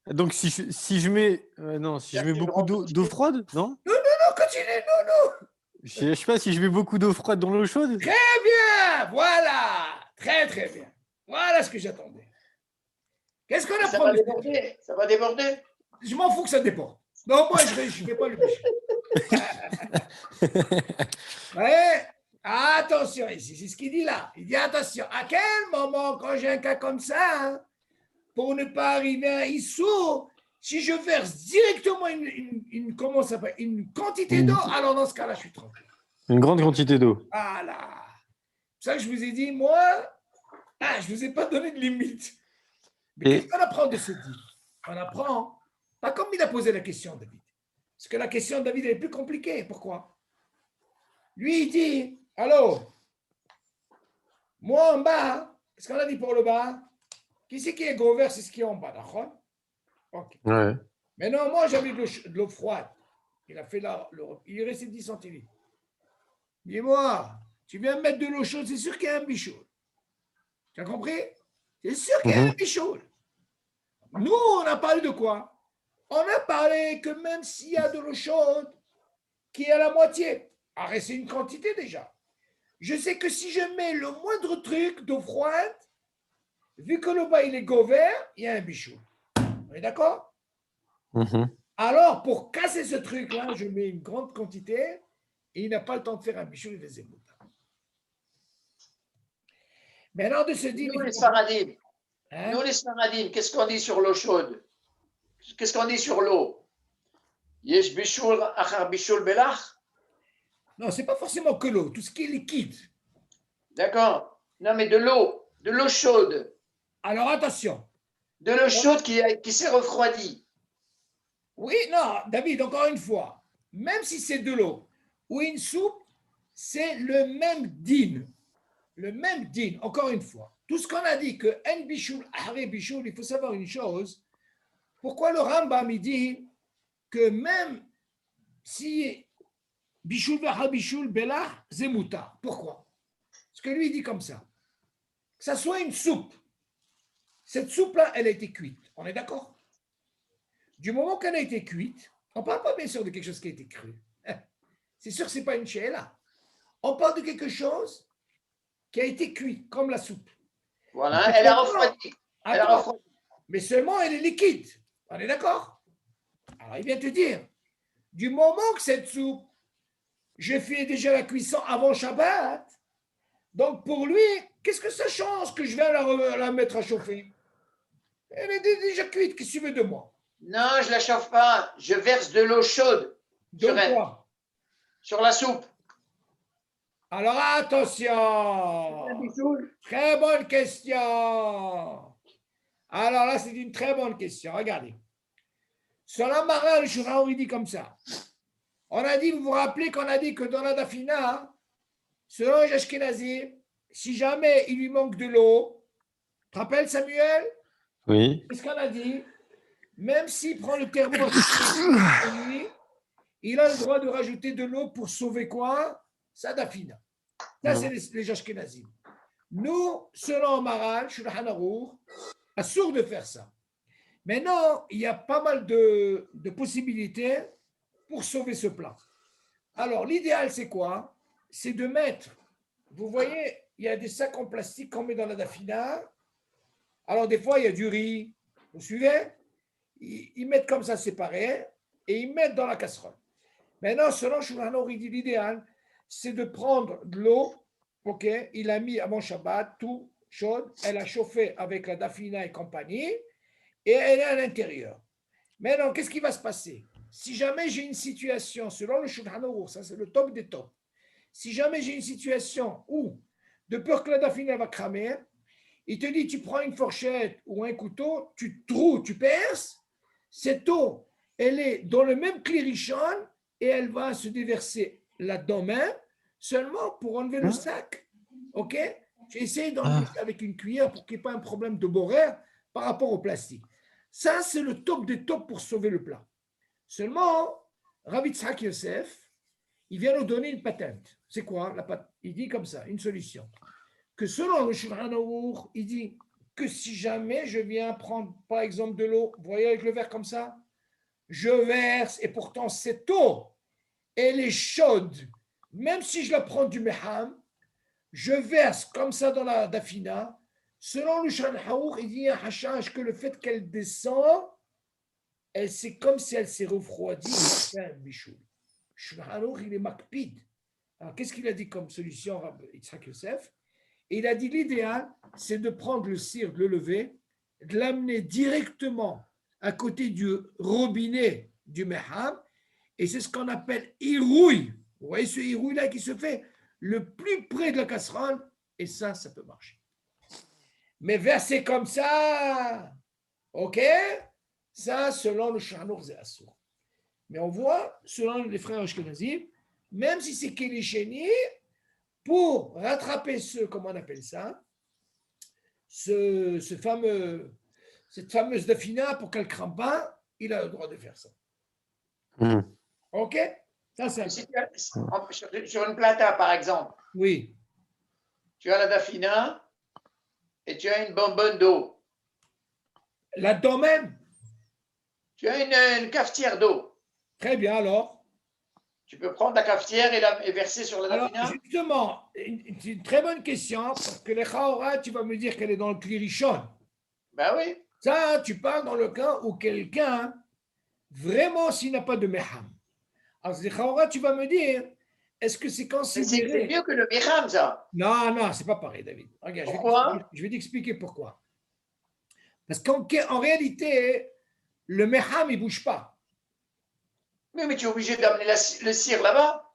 Donc, si je mets, je mets beaucoup d'eau froide, non? Non, continue, non. Je sais pas si je mets beaucoup d'eau froide dans l'eau chaude. Très bien, voilà. Très, très bien. Voilà ce que j'attendais. Qu'est-ce qu'on a promis? Ça va déborder. Je m'en fous que ça déborde. Non, moi, je ne vais pas le bûcher. Ouais. Attention ici, c'est ce qu'il dit là. Il dit attention, à quel moment, quand j'ai un cas comme ça, pour ne pas arriver à Issou, si je verse directement une quantité d'eau, alors dans ce cas-là, je suis tranquille. Une grande quantité d'eau. Voilà. C'est ça que je vous ai dit, moi, Ah, je ne vous ai pas donné de limite. Mais qu'est-ce qu'on apprend de ce dit? On apprend, pas comme il a posé la question, David. Parce que la question de David est plus compliquée. Pourquoi? Lui, il dit, allô, moi en bas, qu'est-ce qu'on a dit pour le bas? Qui c'est qui est gros vert, c'est ce qui est en bas, d'accord? Ok. Ouais. Maintenant, moi, j'avais de l'eau froide. Il a fait il est resté 10 centilitres. Dis-moi, tu viens me mettre de l'eau chaude, c'est sûr qu'il y a un bichot. Tu as compris? C'est sûr qu'il y a un bichot. Nous, on a parlé de quoi? On a parlé que même s'il y a de l'eau chaude qui est à la moitié, c'est une quantité déjà. Je sais que si je mets le moindre truc d'eau froide, vu que le bas il est go vert, il y a un bichot. On est d'accord? Alors, pour casser ce truc-là, je mets une grande quantité et il n'a pas le temps de faire un bichot et des émoutes. Maintenant, de se dire. Nous, les Sfaradim, qu'est-ce qu'on dit sur l'eau chaude? Qu'est-ce qu'on dit sur l'eau? Yesh bichoul achar bichoul belach? Non, ce n'est pas forcément que l'eau, tout ce qui est liquide. D'accord. Non, mais de l'eau chaude. Alors, attention. De l'eau chaude qui s'est refroidie. Oui, non, David, encore une fois, même si c'est de l'eau ou une soupe, c'est le même din. Le même din, encore une fois. Tout ce qu'on a dit que en bichoul, ahre bichoul, il faut savoir une chose. Pourquoi le Rambam il dit que même si bichoul v'ahar bichoul belach, zemuta. Pourquoi? Parce que lui il dit comme ça. Que ça soit une soupe. Cette soupe-là, elle a été cuite. On est d'accord? Du moment qu'elle a été cuite, on ne parle pas bien sûr de quelque chose qui a été cru. C'est sûr que ce n'est pas une chéla. On parle de quelque chose qui a été cuit, comme la soupe. Voilà, elle a refroidi. Mais seulement elle est liquide. On est d'accord? Alors il vient te dire, du moment que cette soupe, je fais déjà la cuisson avant Shabbat, donc pour lui, qu'est-ce que ça change que je vais la mettre à chauffer? Elle est déjà cuite, qu'est-ce que tu veux de moi? Non, je ne la chauffe pas. Je verse de l'eau chaude sur elle. Quoi? Sur la soupe. Alors attention. Très bonne question. Alors là, c'est une très bonne question. Regardez. Sur la Mara, le Shulchan il dit comme ça. On a dit, vous vous rappelez qu'on a dit que dans la Dafina, selon les Ashkenazim, si jamais il lui manque de l'eau, tu te rappelles Samuel? Oui. Qu'est-ce qu'on a dit? Même s'il prend le thermos, il a le droit de rajouter de l'eau pour sauver quoi? Sa Dafina. Ça, c'est les Ashkenazim. Nous, selon Maral, Shulchan Aruch, assourd de faire ça. Maintenant, il y a pas mal de possibilités pour sauver ce plat. Alors, l'idéal, c'est quoi? C'est de mettre, vous voyez, il y a des sacs en plastique qu'on met dans la dafina. Alors, des fois, il y a du riz. Vous suivez? Ils mettent comme ça séparé et ils mettent dans la casserole. Maintenant, selon Shulchan Aruch, il dit l'idéal, c'est de prendre de l'eau. Ok, il a mis avant Shabbat, tout chaude. Elle a chauffé avec la dafina et compagnie. Et elle est à l'intérieur. Maintenant, qu'est-ce qui va se passer? Si jamais j'ai une situation, selon le Shulchan Aruch, ça c'est le top des tops, si jamais j'ai une situation où, de peur que la dafina va cramer, il te dit, tu prends une fourchette ou un couteau, tu troues, tu perces, cette eau, elle est dans le même klirichon et elle va se déverser là-dedans même, seulement pour enlever le sac. Ok? J'ai essayé d'enlever ça avec une cuillère pour qu'il n'y ait pas un problème de boraire par rapport au plastique. Ça, c'est le top des tops pour sauver le plat. Seulement, Rav Yitzhak Yosef, il vient nous donner une patente. C'est quoi la patente? Il dit comme ça, une solution. Que selon le Shulchan Aruch, il dit que si jamais je viens prendre, par exemple, de l'eau, vous voyez avec le verre comme ça, je verse, et pourtant cette eau, elle est chaude. Même si je la prends du meham, je verse comme ça dans la dafina. Selon le Shulchan Aruch, il dit un hachage que le fait qu'elle descend, c'est comme si elle s'est refroidie. C'est un bichou. Shulchan Aruch, il est makpid. Alors, qu'est-ce qu'il a dit comme solution, Rabbi Yitzhak Yosef? Il a dit l'idéal, c'est de prendre le cire, de le lever, de l'amener directement à côté du robinet du meham, et c'est ce qu'on appelle irouille. Vous voyez ce irouille-là qui se fait le plus près de la casserole, et ça peut marcher. Mais verser comme ça, ok, ça, selon le Shanour, c'est assour. Mais on voit, selon les frères Ashkenazim, même si c'est Kelisheni, pour rattraper comment on appelle ça, cette fameuse dafina, pour qu'elle ne crame pas, il a le droit de faire ça. Ok? Ça, c'est sur une plata, par exemple. Oui. Tu as la dafina et tu as une bonbonne d'eau. Là-dedans même? Tu as une cafetière d'eau. Très bien, alors. Tu peux prendre la cafetière et verser sur la dafina? Alors, justement, c'est une très bonne question, parce que les chaora, tu vas me dire qu'elle est dans le klirichon. Ben oui. Ça, tu parles dans le cas où quelqu'un, vraiment, s'il n'a pas de meham. Alors, les chaora, tu vas me dire, est-ce que c'est considéré... C'est mieux que le meham, ça. Non, c'est pas pareil, David. Regarde, pourquoi? Je vais t'expliquer pourquoi. Parce qu'en réalité, le meham, il ne bouge pas. Mais tu es obligé d'amener le cire là-bas.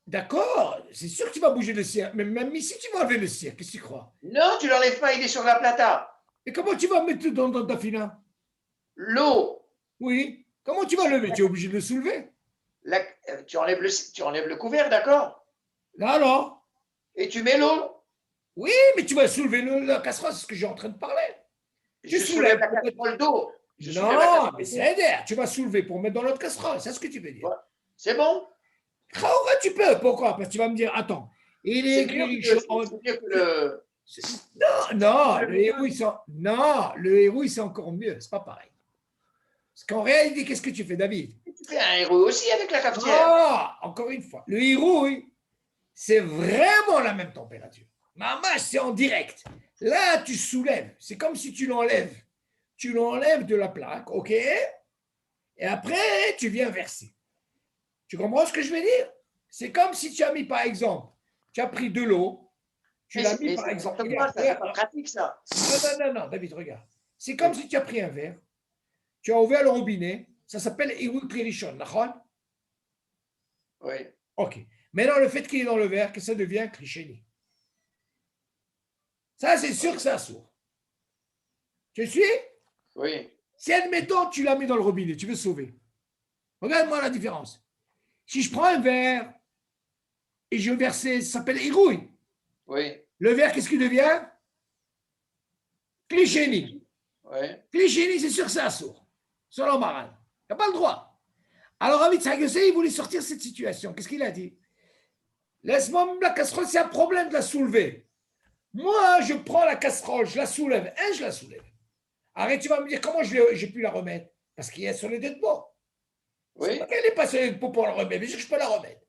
D'accord, c'est sûr que tu vas bouger le cire. Mais même ici, tu vas enlever le cire. Qu'est-ce que tu crois? Non, tu ne l'enlèves pas, il est sur la plata. Et comment tu vas mettre dans ta fina? L'eau. Oui. Comment tu vas lever? Tu es obligé de le soulever. Tu enlèves le couvert, d'accord? Alors? Et tu mets l'eau. Oui, mais tu vas soulever la casserole, c'est ce que j'ai en train de parler. Je soulève la casserole d'eau. Non, mais c'est d'air. Tu vas soulever pour mettre dans l'autre casserole. C'est ce que tu veux dire. Ouais. C'est bon? Tu peux. Pourquoi? Parce que tu vas me dire, attends, il est écrit mieux que le... Non, le héros, c'est encore mieux. C'est pas pareil. Parce qu'en réalité, qu'est-ce que tu fais, David? Tu fais un héros aussi avec la cafetière. Ah, encore une fois. Le héros, c'est vraiment la même température. Maman, c'est en direct. Là, tu soulèves. C'est comme si tu l'enlèves. Tu l'enlèves de la plaque, ok? Et après, tu viens verser. Tu comprends ce que je veux dire? C'est comme si tu as mis, par exemple, tu as pris de l'eau, tu l'as mis, par exemple. C'est pas pratique, ça. Non, David, regarde. C'est comme si tu as pris un verre, tu as ouvert le robinet, ça s'appelle Eroui Klirichon, d'accord? Oui. Ok. Maintenant, le fait qu'il est dans le verre, que ça devient Klisheni. Ça, c'est sûr que ça sourd. Tu suis? Oui. Si, admettons, tu l'as mis dans le robinet, tu veux sauver. Regarde-moi la différence. Si je prends un verre et je verse, ça s'appelle Eroui. Oui. Le verre, qu'est-ce qu'il devient? Klisheni. Oui. Klisheni, c'est sûr que ça sourd. Selon Maran. Il n'a pas le droit. Alors, Rav Yitzhak Yosef, il voulait sortir de cette situation. Qu'est-ce qu'il a dit? Laisse-moi la casserole, c'est un problème de la soulever. Moi, je prends la casserole, je la soulève. Je la soulève. Arrête, tu vas me dire comment j'ai pu la remettre? Parce qu'il y a sur les deux de peau. Oui. Elle n'est pas sur les deux de peau pour la remettre. Bien sûr que je peux la remettre.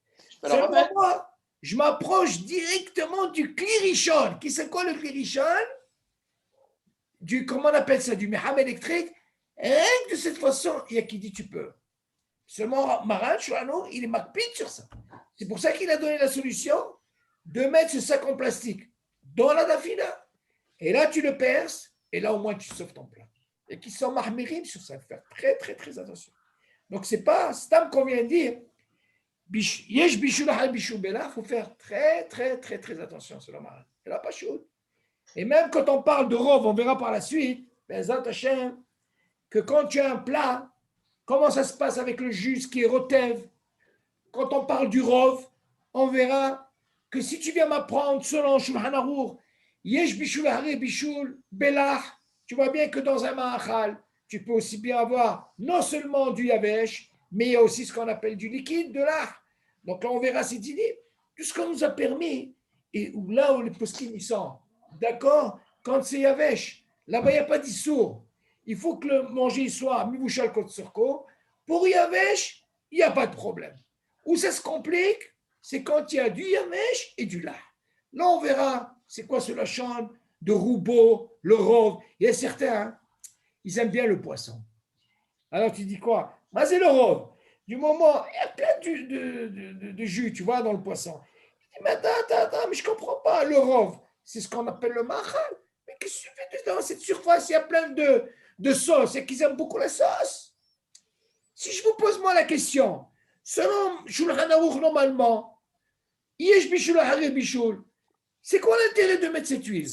Remettre. Moi, je m'approche directement du klirichon. Qui c'est quoi le klirichon? Comment on appelle ça? Du meham électrique. Et rien que de cette façon, il y a qui dit tu peux. Seulement, Maran, Shulano, il est macpide sur ça. C'est pour ça qu'il a donné la solution de mettre ce sac en plastique dans la dafina. Et là, tu le perces, et là, au moins, tu sauves ton plat. Et qui sont mahmirim sur ça. Il faut faire très, très, très attention. Donc, c'est pas Stam qu'on vient de dire. Yesh bishul hal bishul bela. Il faut faire très, très, très, très attention sur le Maran. Il n'a pas chaud. Et même quand on parle de rov, on verra par la suite, que quand tu as un plat, comment ça se passe avec le jus qui est rotev? Quand on parle du rov, on verra que si tu viens m'apprendre selon Shulchan Aruch, yesh bishul hare bishul belach, tu vois bien que dans un ma'achal, tu peux aussi bien avoir non seulement du yavesh, mais il y a aussi ce qu'on appelle du liquide, de l'ach. Donc là, on verra cette idée. Tout ce qu'on nous a permis, et là où les poskim ils sont, d'accord, quand c'est yavesh, là-bas, il n'y a pas d'issour. Il faut que le manger soit mibouchal kot surko. Pour yavesh, il n'y a pas de problème. Où ça se complique, c'est quand il y a du yavesh et du lard. Là, on verra c'est quoi ce lachon de Roubaud, le rov. Il y a certains, ils aiment bien le poisson. Alors tu dis quoi? Moi, c'est le rov. Du moment, il y a plein de jus, tu vois, dans le poisson. Je dis, mais attends, mais je ne comprends pas. Le rov, c'est ce qu'on appelle le machal. Mais qu'est-ce que tu fais dans cette surface? Il y a plein de sauce et qu'ils aiment beaucoup la sauce. Si je vous pose moi la question, selon Shulchan Aruch normalement, yesh bishul hare bishul, c'est quoi l'intérêt de mettre cette huile?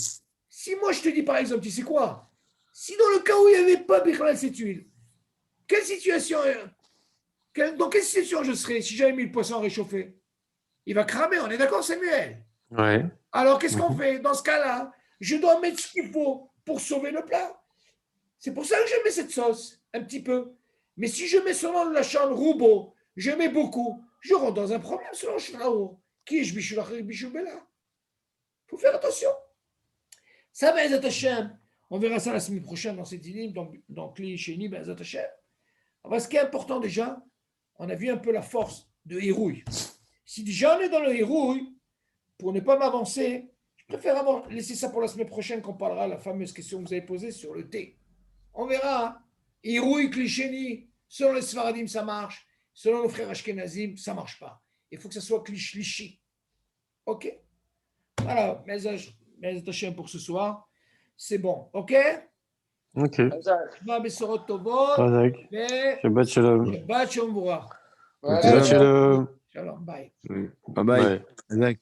Si moi je te dis par exemple, tu sais quoi? Si dans le cas où il n'y avait pas Bichlal cette huile, quelle situation, dans quelle situation je serais si j'avais mis le poisson à réchauffer? Il va cramer, on est d'accord, Samuel? Ouais. Alors qu'est-ce qu'on fait? Dans ce cas-là, je dois mettre ce qu'il faut pour sauver le plat. C'est pour ça que je mets cette sauce, un petit peu. Mais si je mets selon la chambre roubo, je mets beaucoup, je rentre dans un problème selon le Shraour. Qui est Bishubela? Il faut faire attention. Ça, Be'ezat Hashem, on verra ça la semaine prochaine dans cette ligne, donc Kli Sheni, Be'ezat Hashem. Ce qui est important déjà, on a vu un peu la force de Hérouille. Si déjà on est dans le Hérouille, pour ne pas m'avancer, je préfère laisser ça pour la semaine prochaine qu'on parlera de la fameuse question que vous avez posée sur le thé. On verra. Hérouille, Kli Sheni, selon les Sfaradim, ça marche. Selon nos frères Ashkenazim, ça ne marche pas. Il faut que ça soit Kli Shlishi. Ok? Voilà, message pour ce soir. C'est bon, ok? Ok. Shabbat Shalom. Shabbat Shalom. Shalom. Shalom, bye. Bye bye.